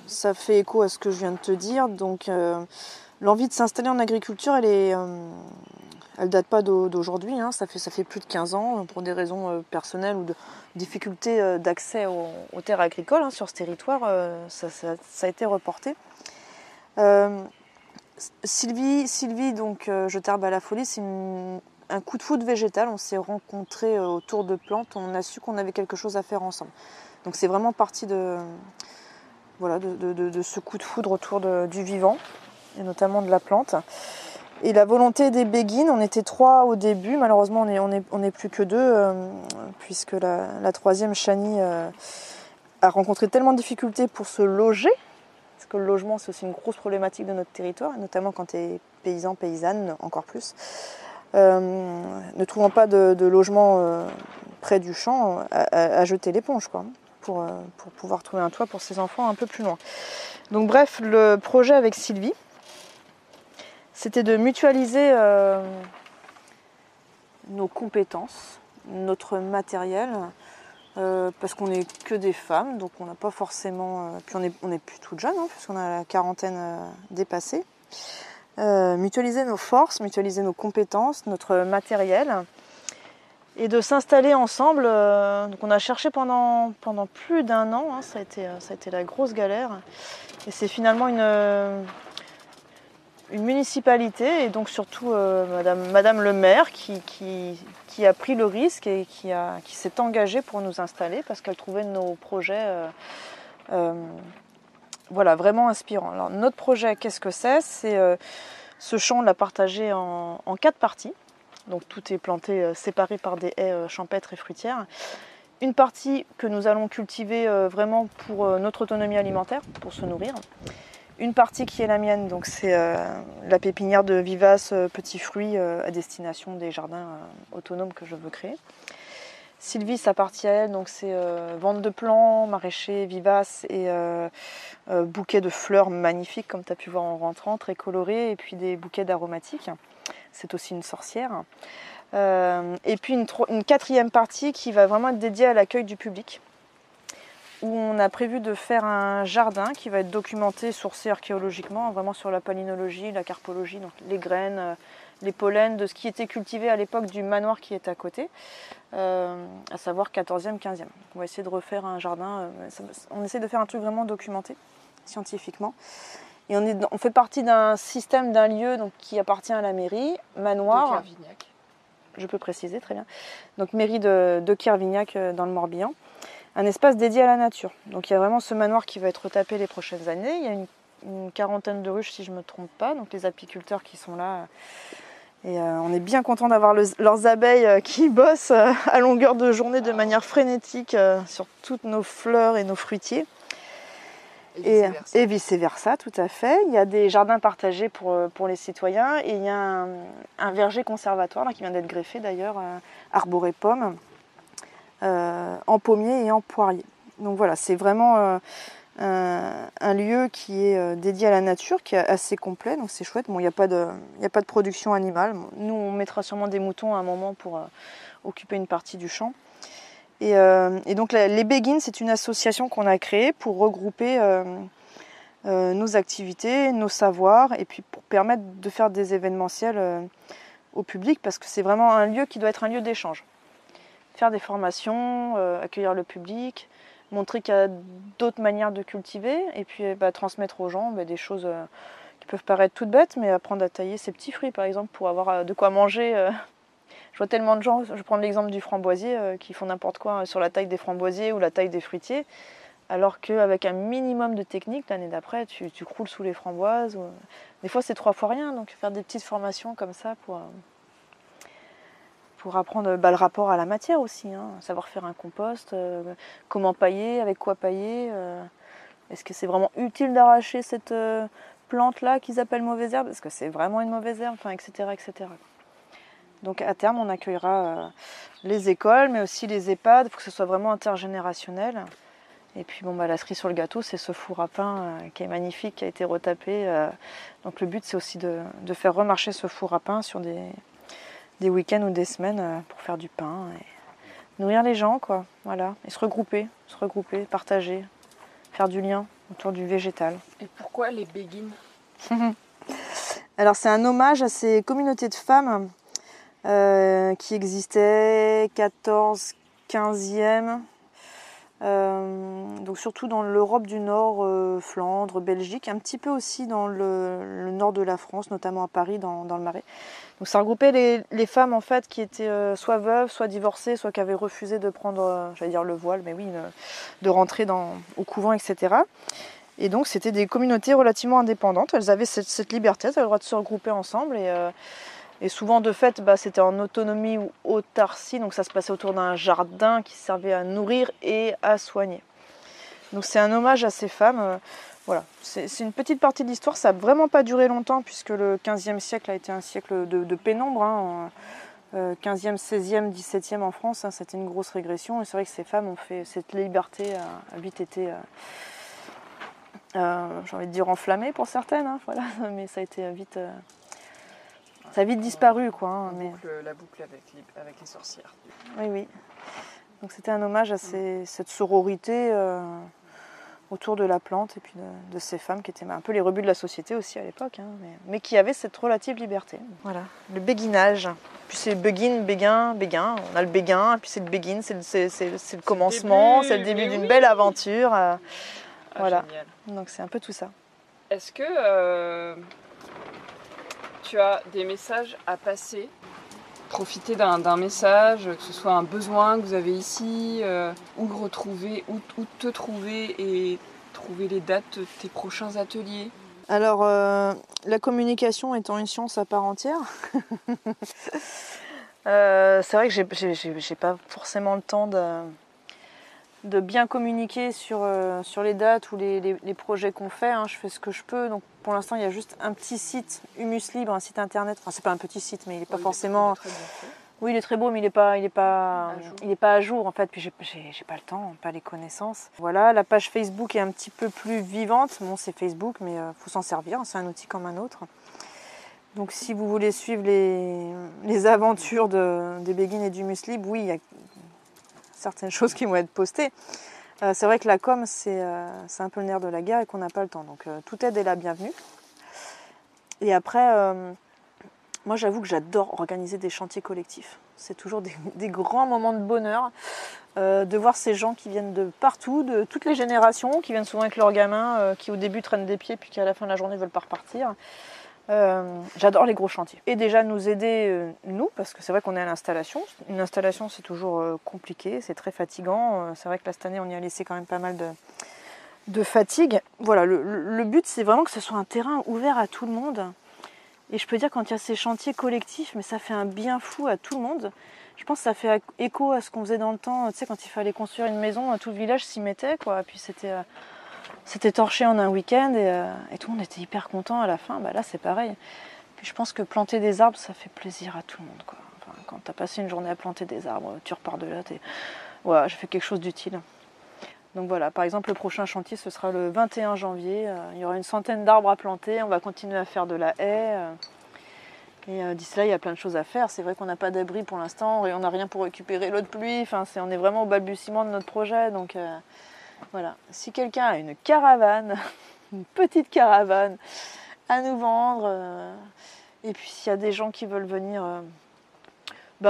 Ça fait écho à ce que je viens de te dire. Donc, l'envie de s'installer en agriculture, elle date pas d'aujourd'hui. Hein. Ça fait plus de 15 ans pour des raisons personnelles ou de difficultés d'accès aux terres agricoles. Hein. Sur ce territoire, ça a été reporté. Sylvie, donc Jetherbe à la folie, c'est un coup de foudre végétal. On s'est rencontrés autour de plantes. On a su qu'on avait quelque chose à faire ensemble. Donc c'est vraiment parti de ce coup de foudre autour du vivant, et notamment de la plante. Et la volonté des Béguines, on était 3 au début, malheureusement on n'est plus que 2, puisque la troisième, Chani, a rencontré tellement de difficultés pour se loger, parce que le logement c'est aussi une grosse problématique de notre territoire, notamment quand tu es paysan, paysanne, encore plus. Ne trouvant pas de logement près du champ, à jeter l'éponge, quoi. Pour pouvoir trouver un toit pour ses enfants un peu plus loin. Donc bref, le projet avec Sylvie, c'était de mutualiser nos compétences, notre matériel, parce qu'on n'est que des femmes, donc on n'a pas forcément... puis on est plus toutes jeunes, hein, puisqu'on a la quarantaine dépassée. Mutualiser nos forces, mutualiser nos compétences, notre matériel, et de s'installer ensemble. Donc on a cherché pendant plus d'1 an, hein, ça a été la grosse galère. Et c'est finalement une municipalité, et donc surtout Madame le maire qui a pris le risque et qui s'est engagée pour nous installer, parce qu'elle trouvait nos projets vraiment inspirants. Alors notre projet, qu'est-ce que c'est? C'est ce champ, on l'a partagé en 4 parties. Donc tout est planté séparé par des haies champêtres et fruitières. Une partie que nous allons cultiver vraiment pour notre autonomie alimentaire, pour se nourrir. Une partie qui est la mienne, donc c'est la pépinière de vivaces petits fruits à destination des jardins autonomes que je veux créer. Sylvie, sa partie à elle, donc c'est vente de plants, maraîchers, vivaces et bouquets de fleurs magnifiques, comme tu as pu voir en rentrant, très colorés, et puis des bouquets d'aromatiques. C'est aussi une sorcière. Et puis une 4e partie qui va vraiment être dédiée à l'accueil du public, où on a prévu de faire un jardin qui va être documenté, sourcé archéologiquement, vraiment sur la palynologie, la carpologie, donc les graines, les pollens de ce qui était cultivé à l'époque du manoir qui est à côté, à savoir 14e, 15e. On va essayer de refaire un jardin, on essaie de faire un truc vraiment documenté, scientifiquement. Et on fait partie d'un système, d'un lieu donc, qui appartient à la mairie, manoir. De Kervignac. Je peux préciser, très bien. Donc mairie de Kervignac dans le Morbihan. Un espace dédié à la nature. Donc il y a vraiment ce manoir qui va être retapé les prochaines années. Il y a une quarantaine de ruches si je ne me trompe pas, donc les apiculteurs qui sont là. Et on est bien content d'avoir leurs abeilles qui bossent à longueur de journée de manière frénétique sur toutes nos fleurs et nos fruitiers. Et vice-versa, tout à fait. Il y a des jardins partagés pour les citoyens, et il y a un verger conservatoire là, qui vient d'être greffé d'ailleurs, arboré pommes, en pommier et en poirier. Donc voilà, c'est vraiment un lieu qui est dédié à la nature, qui est assez complet, donc c'est chouette. Bon, il n'y a pas de production animale. Nous, on mettra sûrement des moutons à un moment pour occuper une partie du champ. Et donc les Béguines, c'est une association qu'on a créée pour regrouper nos activités, nos savoirs, et puis pour permettre de faire des événementiels au public, parce que c'est vraiment un lieu qui doit être un lieu d'échange. Faire des formations, accueillir le public, montrer qu'il y a d'autres manières de cultiver, et puis transmettre aux gens des choses qui peuvent paraître toutes bêtes, mais apprendre à tailler ses petits fruits par exemple pour avoir de quoi manger. Je vois tellement de gens, je vais prendre l'exemple du framboisier, qui font n'importe quoi sur la taille des framboisiers ou la taille des fruitiers, alors qu'avec un minimum de technique, l'année d'après, tu croules sous les framboises. Des fois, c'est 3 fois rien, donc faire des petites formations comme ça pour apprendre le rapport à la matière aussi, hein, savoir faire un compost, comment pailler, avec quoi pailler. Est-ce que c'est vraiment utile d'arracher cette plante-là qu'ils appellent mauvaise herbe? Est-ce que c'est vraiment une mauvaise herbe, enfin, etc., etc. Donc à terme, on accueillera les écoles, mais aussi les EHPAD, pour que ce soit vraiment intergénérationnel. Et puis bon, la cerise sur le gâteau, c'est ce four à pain qui est magnifique, qui a été retapé. Donc le but, c'est aussi de faire remarcher ce four à pain sur des week-ends ou des semaines pour faire du pain et nourrir les gens, quoi. Voilà. Et se regrouper, partager, faire du lien autour du végétal. Et pourquoi les béguines? Alors c'est un hommage à ces communautés de femmes qui existaient 14, 15e, donc surtout dans l'Europe du Nord, Flandre, Belgique, un petit peu aussi dans le nord de la France, notamment à Paris, dans le Marais. Donc ça regroupait les femmes en fait qui étaient soit veuves, soit divorcées, soit qui avaient refusé de prendre, j'allais dire le voile, mais oui, de rentrer au couvent, etc. Et donc c'était des communautés relativement indépendantes. Elles avaient cette liberté, elles avaient le droit de se regrouper ensemble et souvent de fait c'était en autonomie ou autarcie, donc ça se passait autour d'un jardin qui servait à nourrir et à soigner. Donc c'est un hommage à ces femmes. Voilà, c'est une petite partie de l'histoire, ça n'a vraiment pas duré longtemps puisque le 15e siècle a été un siècle de pénombre. Hein. 15e, 16e, 17e en France, hein, c'était une grosse régression et c'est vrai que ces femmes ont fait cette liberté a vite été, j'ai envie de dire enflammée pour certaines, hein, voilà, mais ça a été vite... ça a vite disparu, quoi. Hein, La boucle avec les sorcières. Oui, oui. Donc c'était un hommage à cette sororité autour de la plante et puis de ces femmes qui étaient un peu les rebuts de la société aussi à l'époque, hein, mais qui avaient cette relative liberté. Voilà, le béguinage. Puis c'est béguin. On a le béguin, puis c'est le béguine, c'est le commencement, c'est le début d'une belle aventure. Voilà. Génial. Donc c'est un peu tout ça. Est-ce que tu as des messages à passer? Profiter d'un message, que ce soit un besoin que vous avez ici, où retrouver, où te trouver et trouver les dates de tes prochains ateliers. Alors, la communication étant une science à part entière, c'est vrai que j'ai pas forcément le temps de bien communiquer sur les dates ou les projets qu'on fait. Hein. Je fais ce que je peux. Donc pour l'instant, il y a juste un petit site, Humus Libre, un site internet. Enfin, c'est pas un petit site, mais il n'est pas forcément... Oui, il est très beau, mais il n'est pas à jour en fait. Puis j'ai pas le temps, pas les connaissances. Voilà, la page Facebook est un petit peu plus vivante. Bon, c'est Facebook, mais faut s'en servir. C'est un outil comme un autre. Donc si vous voulez suivre les aventures des béguines et du Humus Libre, oui, il y a certaines choses qui vont être postées. C'est vrai que la com, c'est un peu le nerf de la guerre et qu'on n'a pas le temps. Donc toute aide est la bienvenue. Et après, moi j'avoue que j'adore organiser des chantiers collectifs. C'est toujours des grands moments de bonheur de voir ces gens qui viennent de partout, de toutes les générations, qui viennent souvent avec leurs gamins, qui au début traînent des pieds puis qui à la fin de la journée ne veulent pas repartir. J'adore les gros chantiers. Et déjà nous aider, nous, parce que c'est vrai qu'on est à l'installation. Une installation, c'est toujours compliqué, c'est très fatigant. C'est vrai que là, cette année, on y a laissé quand même pas mal de fatigue. Voilà, le but, c'est vraiment que ce soit un terrain ouvert à tout le monde. Et je peux dire, quand il y a ces chantiers collectifs, mais ça fait un bien fou à tout le monde. Je pense que ça fait écho à ce qu'on faisait dans le temps. Tu sais, quand il fallait construire une maison, tout le village s'y mettait, quoi. Et puis c'était torché en un week-end et tout le monde était hyper content à la fin. Bah là, c'est pareil. Puis je pense que planter des arbres, ça fait plaisir à tout le monde, quoi. Enfin, quand tu as passé une journée à planter des arbres, tu repars de là, ouais, j'ai fait quelque chose d'utile. Donc voilà, par exemple, le prochain chantier, ce sera le 21 janvier. Il y aura une centaine d'arbres à planter. On va continuer à faire de la haie. Et d'ici là, il y a plein de choses à faire. C'est vrai qu'on n'a pas d'abri pour l'instant et on n'a rien pour récupérer l'eau de pluie. Enfin, on est vraiment au balbutiement de notre projet. Donc voilà, si quelqu'un a une caravane, une petite caravane à nous vendre, et puis s'il y a des gens qui veulent venir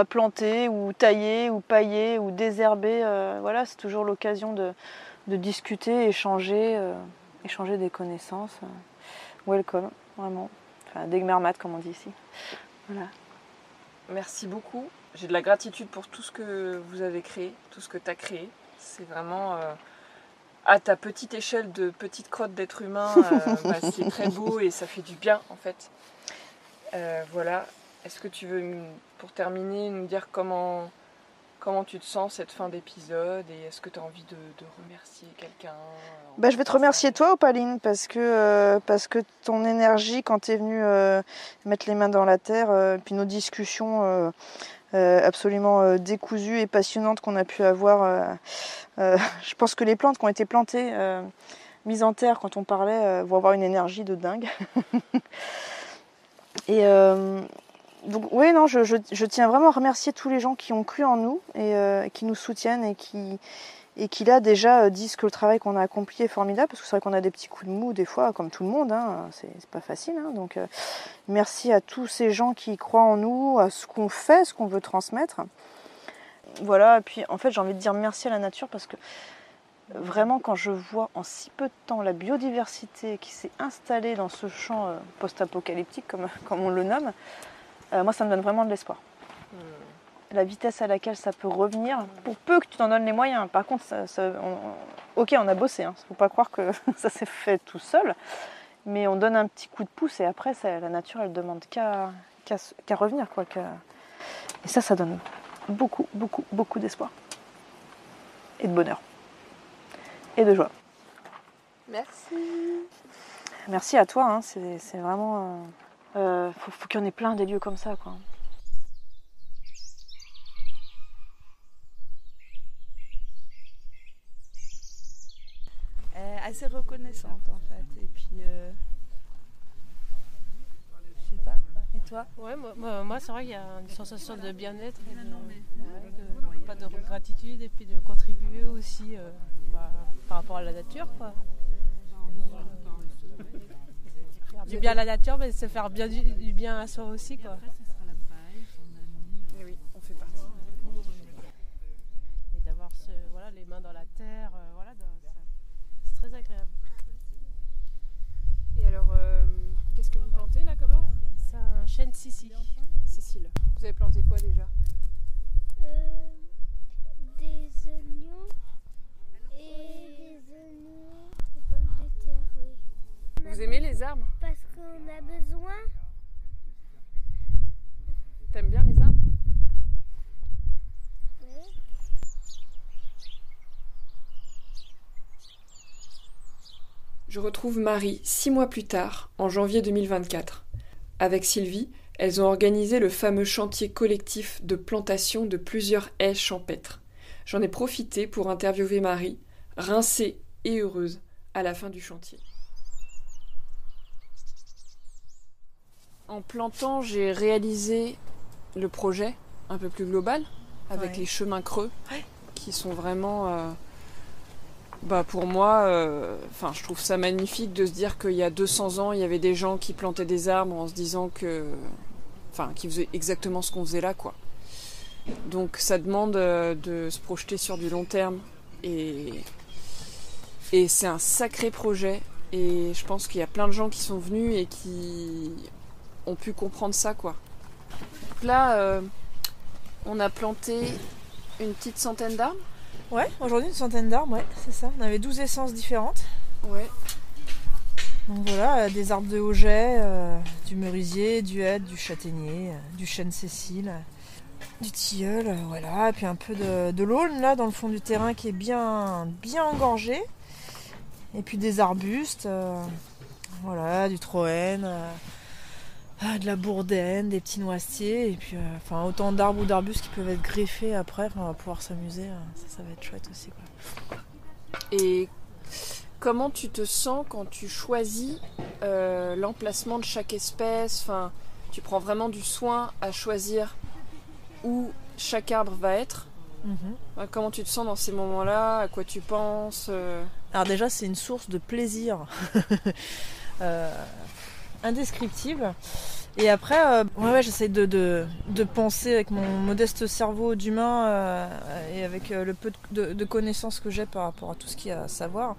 planter ou tailler ou pailler ou désherber, voilà, c'est toujours l'occasion de discuter, échanger des connaissances. Welcome, vraiment. Enfin, degmermat, comme on dit ici. Voilà. Merci beaucoup. J'ai de la gratitude pour tout ce que vous avez créé, tout ce que tu as créé. C'est vraiment... à ta petite échelle de petite crotte d'être humain, c'est très beau et ça fait du bien en fait. Voilà. Est-ce que tu veux, pour terminer, nous dire comment tu te sens cette fin d'épisode et est-ce que tu as envie de remercier quelqu'un? Je vais te remercier toi, Opaline, parce que ton énergie quand tu es venue mettre les mains dans la terre, puis nos discussions absolument décousues et passionnantes qu'on a pu avoir. Je pense que les plantes qui ont été plantées, mises en terre quand on parlait, vont avoir une énergie de dingue. Et donc oui, non, je tiens vraiment à remercier tous les gens qui ont cru en nous et qui nous soutiennent et qui là déjà disent que le travail qu'on a accompli est formidable, parce que c'est vrai qu'on a des petits coups de mou des fois, comme tout le monde, hein, c'est pas facile. Hein, donc merci à tous ces gens qui croient en nous, à ce qu'on fait, ce qu'on veut transmettre. Voilà, et puis en fait j'ai envie de dire merci à la nature, parce que vraiment quand je vois en si peu de temps la biodiversité qui s'est installée dans ce champ post-apocalyptique, comme on le nomme, moi ça me donne vraiment de l'espoir. La vitesse à laquelle ça peut revenir, pour peu que tu t'en donnes les moyens. Par contre, ok, on a bossé, hein. Faut pas croire que ça s'est fait tout seul, mais on donne un petit coup de pouce et après, la nature, elle demande qu'à revenir, quoi. Et ça donne beaucoup, beaucoup, beaucoup d'espoir. Et de bonheur. Et de joie. Merci. Merci à toi, hein. C'est vraiment... faut qu'il y en ait plein des lieux comme ça, quoi. Assez reconnaissante en fait, et puis je sais pas, et toi? Ouais, moi c'est vrai qu'il y a une sensation de bien-être, pas de gratitude, et puis de contribuer aussi par rapport à la nature, quoi. Faire du bien à la nature, mais se faire du bien à soi aussi, quoi. Et oui, on fait partie. Et d'avoir les mains dans la terre, c'est très agréable. Et alors, qu'est-ce que vous plantez là, comment? C'est un chêne Sissi. Cécile, vous avez planté quoi déjà? Des oignons et des pommes de terre, oui. Vous aimez les arbres? Parce qu'on a besoin. T'aimes bien les arbres? Oui. Je retrouve Marie 6 mois plus tard, en janvier 2024. Avec Sylvie, elles ont organisé le fameux chantier collectif de plantation de plusieurs haies champêtres. J'en ai profité pour interviewer Marie, rincée et heureuse, à la fin du chantier. En plantant, j'ai réalisé le projet un peu plus global, avec les chemins creux, qui sont vraiment... pour moi, je trouve ça magnifique de se dire qu'il y a 200 ans, il y avait des gens qui plantaient des arbres en se disant qu'ils faisaient exactement ce qu'on faisait là, quoi. Donc ça demande de se projeter sur du long terme et c'est un sacré projet et je pense qu'il y a plein de gens qui sont venus et qui ont pu comprendre ça, quoi. Là, on a planté une petite centaine d'arbres. Ouais, aujourd'hui une centaine d'arbres, ouais, c'est ça. On avait 12 essences différentes. Ouais. Donc voilà, des arbres de Auget, du merisier, du hêtre, du châtaignier, du chêne Cécile, du tilleul, voilà. Et puis un peu de l'aulne là dans le fond du terrain qui est bien engorgé. Et puis des arbustes, voilà, du troène, de la bourdaine, des petits noisetiers, et puis autant d'arbres ou d'arbustes qui peuvent être greffés après, on va pouvoir s'amuser, ça va être chouette aussi, quoi. Et comment tu te sens quand tu choisis l'emplacement de chaque espèce? Tu prends vraiment du soin à choisir où chaque arbre va être. Comment tu te sens dans ces moments-là? À quoi tu penses? Alors déjà, c'est une source de plaisir indescriptible. Et après, j'essaie de penser avec mon modeste cerveau d'humain et avec le peu de connaissances que j'ai par rapport à tout ce qu'il y a à savoir.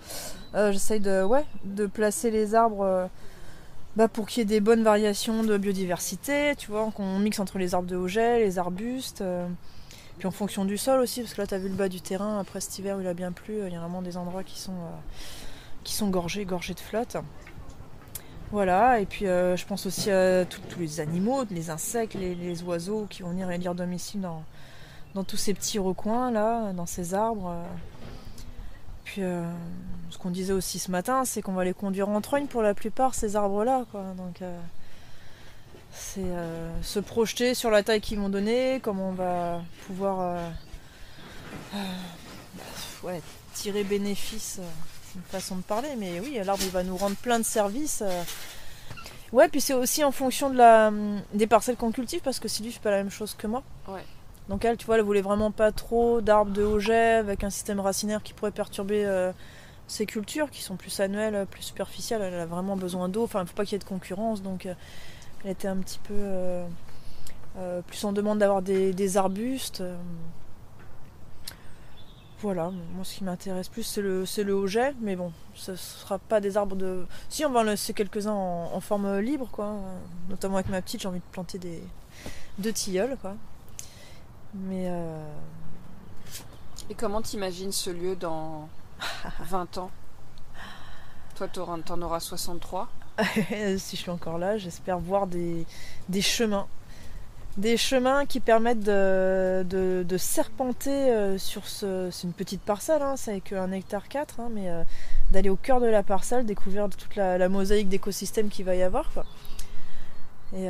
J'essaie de placer les arbres pour qu'il y ait des bonnes variations de biodiversité, tu vois, qu'on mixe entre les arbres de Auget, les arbustes, puis en fonction du sol aussi, parce que là, tu as vu le bas du terrain, après cet hiver où il a bien plu, il y a vraiment des endroits qui sont gorgés de flotte. Voilà, et puis je pense aussi à tous les animaux, les insectes, les oiseaux qui vont venir élire domicile dans tous ces petits recoins là, dans ces arbres. Puis ce qu'on disait aussi ce matin, c'est qu'on va les conduire en trogne pour la plupart, ces arbres-là, quoi. Donc c'est se projeter sur la taille qu'ils vont donner, comment on va pouvoir tirer bénéfice. C'est une façon de parler, mais oui, l'arbre il va nous rendre plein de services. Ouais, puis c'est aussi en fonction des parcelles qu'on cultive, parce que Sylvie fait pas la même chose que moi. Ouais. Donc elle, tu vois, elle voulait vraiment pas trop d'arbres de haut jet avec un système racinaire qui pourrait perturber ses cultures, qui sont plus annuelles, plus superficielles. Elle a vraiment besoin d'eau, enfin il ne faut pas qu'il y ait de concurrence, donc elle était un petit peu plus en demande d'avoir des arbustes. Voilà, moi ce qui m'intéresse plus c'est le haut jet, mais bon, ce ne sera pas des arbres de... Si, on va en laisser quelques-uns en forme libre, quoi. Notamment avec ma petite, j'ai envie de planter deux tilleuls, quoi. Mais Et comment t'imagines ce lieu dans 20 ans? Toi, t'en auras 63. si je suis encore là, j'espère voir des chemins. Des chemins qui permettent de serpenter sur c'est une petite parcelle, hein, c'est que 1,4 hectare, hein, mais d'aller au cœur de la parcelle, découvrir toute la mosaïque d'écosystèmes qu'il va y avoir, quoi. Et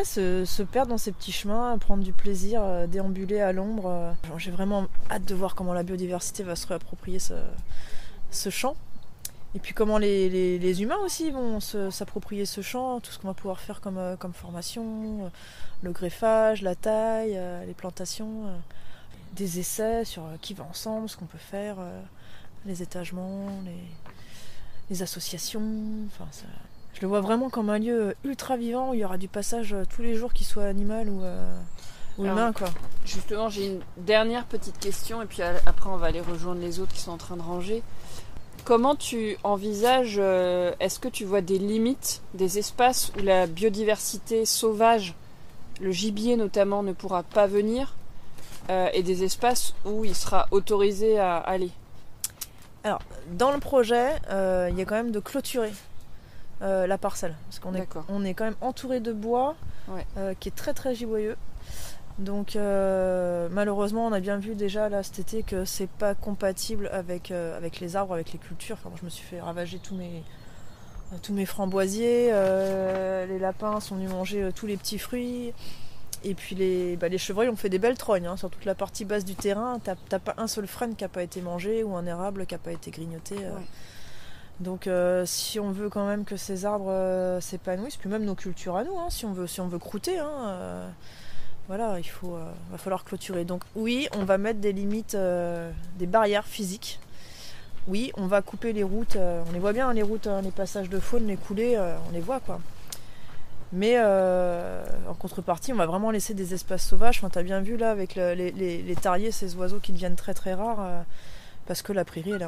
se perdre dans ces petits chemins, prendre du plaisir, déambuler à l'ombre. J'ai vraiment hâte de voir comment la biodiversité va se réapproprier ce champ. Et puis comment les humains aussi vont s'approprier ce champ, tout ce qu'on va pouvoir faire comme formation, le greffage, la taille, les plantations, des essais sur qui va ensemble, ce qu'on peut faire, les étagements, les associations, enfin ça... Je le vois vraiment comme un lieu ultra vivant où il y aura du passage tous les jours, qu'il soit animal ou humain, quoi. Justement, j'ai une dernière petite question et puis après on va aller rejoindre les autres qui sont en train de ranger. Comment tu envisages, est-ce que tu vois des limites, des espaces où la biodiversité sauvage, le gibier notamment, ne pourra pas venir et des espaces où il sera autorisé à aller? Alors, dans le projet, il y a quand même de clôturer la parcelle. Parce qu'on est quand même entouré de bois, qui est très très giboyeux. Donc malheureusement on a bien vu déjà là cet été que c'est pas compatible avec les arbres, avec les cultures. Enfin, moi, je me suis fait ravager tous mes framboisiers, les lapins sont venus manger tous les petits fruits, et puis les chevreuils ont fait des belles trognes, hein. Sur toute la partie basse du terrain, t'as pas un seul frêne qui a pas été mangé ou un érable qui a pas été grignoté. Donc si on veut quand même que ces arbres s'épanouissent, puis même nos cultures à nous, hein, si on veut croûter, hein, voilà, va falloir clôturer. Donc oui, on va mettre des limites, des barrières physiques. Oui, on va couper les routes. On les voit bien, les routes, les passages de faune, les coulées, on les voit, quoi. Mais en contrepartie, on va vraiment laisser des espaces sauvages. Enfin, t'as bien vu là avec les tariers, ces oiseaux qui deviennent très très rares, parce que la prairie elle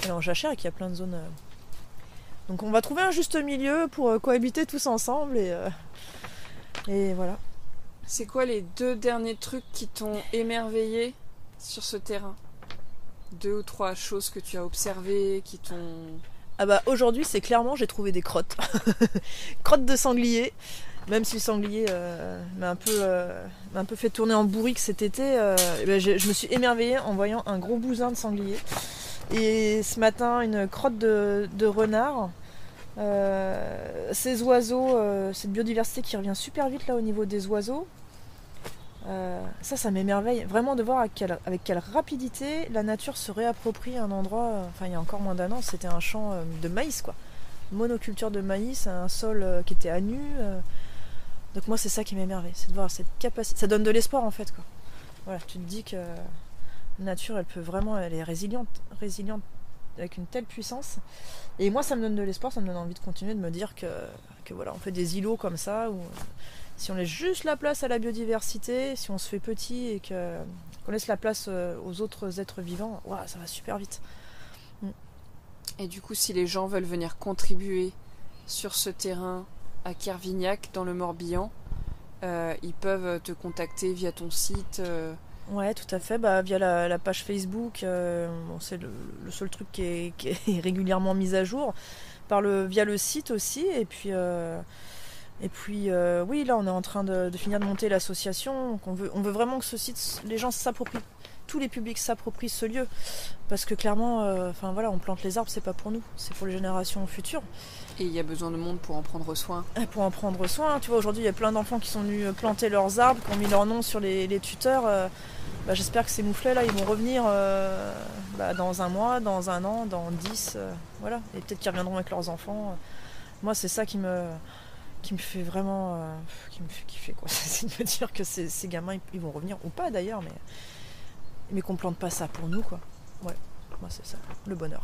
est en jachère et qu'il y a plein de zones. Donc on va trouver un juste milieu pour cohabiter tous ensemble et voilà. C'est quoi les 2 derniers trucs qui t'ont émerveillé sur ce terrain? 2 ou 3 choses que tu as observées, qui t'ont... Ah bah aujourd'hui c'est clairement j'ai trouvé des crottes. Crottes de sanglier. Même si le sanglier m'a un peu fait tourner en bourrique cet été, je me suis émerveillée en voyant un gros bousin de sanglier. Et ce matin une crotte de renard. Ces oiseaux, cette biodiversité qui revient super vite là au niveau des oiseaux, ça m'émerveille vraiment de voir avec quelle rapidité la nature se réapproprie un endroit. Enfin, il y a encore moins d'un an, c'était un champ de maïs, quoi, monoculture de maïs, un sol qui était à nu. Donc moi c'est ça qui m'émerveille, c'est de voir cette capacité, ça donne de l'espoir en fait, quoi. Voilà, tu te dis que la nature elle est résiliente avec une telle puissance. Et moi ça me donne de l'espoir, ça me donne envie de continuer, de me dire que voilà, on fait des îlots comme ça où si on laisse juste la place à la biodiversité, si on se fait petit et qu'on laisse la place aux autres êtres vivants, ça va super vite. Et du coup, si les gens veulent venir contribuer sur ce terrain à Kervignac dans le Morbihan, ils peuvent te contacter via ton site. Ouais, tout à fait, via la page Facebook. C'est le seul truc qui est régulièrement mis à jour. via le site aussi. Et puis oui, là on est en train de finir de monter l'association. Donc on veut vraiment que ce site, les gens s'approprient, tous les publics s'approprient ce lieu. Parce que clairement, on plante les arbres, c'est pas pour nous, c'est pour les générations futures. Et il y a besoin de monde pour en prendre soin. Pour en prendre soin, tu vois, aujourd'hui il y a plein d'enfants qui sont venus planter leurs arbres, qui ont mis leur nom sur les tuteurs. J'espère que ces mouflets là ils vont revenir dans un mois, dans un an, dans 10, voilà. Et peut-être qu'ils reviendront avec leurs enfants. Moi c'est ça qui me fait vraiment qui me fait kiffer quoi. C'est de me dire que ces gamins ils vont revenir ou pas d'ailleurs, mais qu'on plante pas ça pour nous quoi. Ouais, moi c'est ça, le bonheur.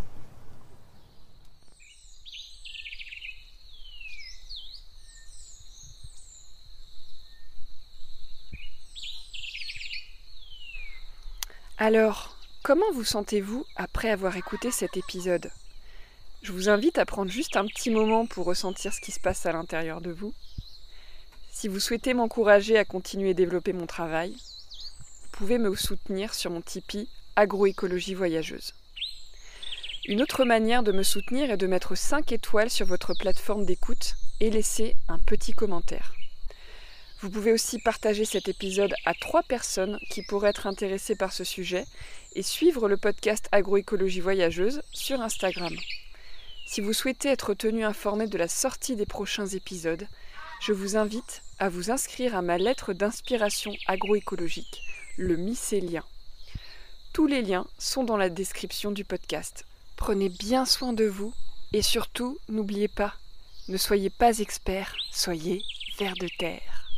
Alors, comment vous sentez-vous après avoir écouté cet épisode ? Je vous invite à prendre juste un petit moment pour ressentir ce qui se passe à l'intérieur de vous. Si vous souhaitez m'encourager à continuer à développer mon travail, vous pouvez me soutenir sur mon Tipeee Agroécologie Voyageuse. Une autre manière de me soutenir est de mettre 5 étoiles sur votre plateforme d'écoute et laisser un petit commentaire. Vous pouvez aussi partager cet épisode à 3 personnes qui pourraient être intéressées par ce sujet et suivre le podcast Agroécologie Voyageuse sur Instagram. Si vous souhaitez être tenu informé de la sortie des prochains épisodes, je vous invite à vous inscrire à ma lettre d'inspiration agroécologique, le mycélien. Tous les liens sont dans la description du podcast. Prenez bien soin de vous et surtout, n'oubliez pas, ne soyez pas expert, soyez vers de terre.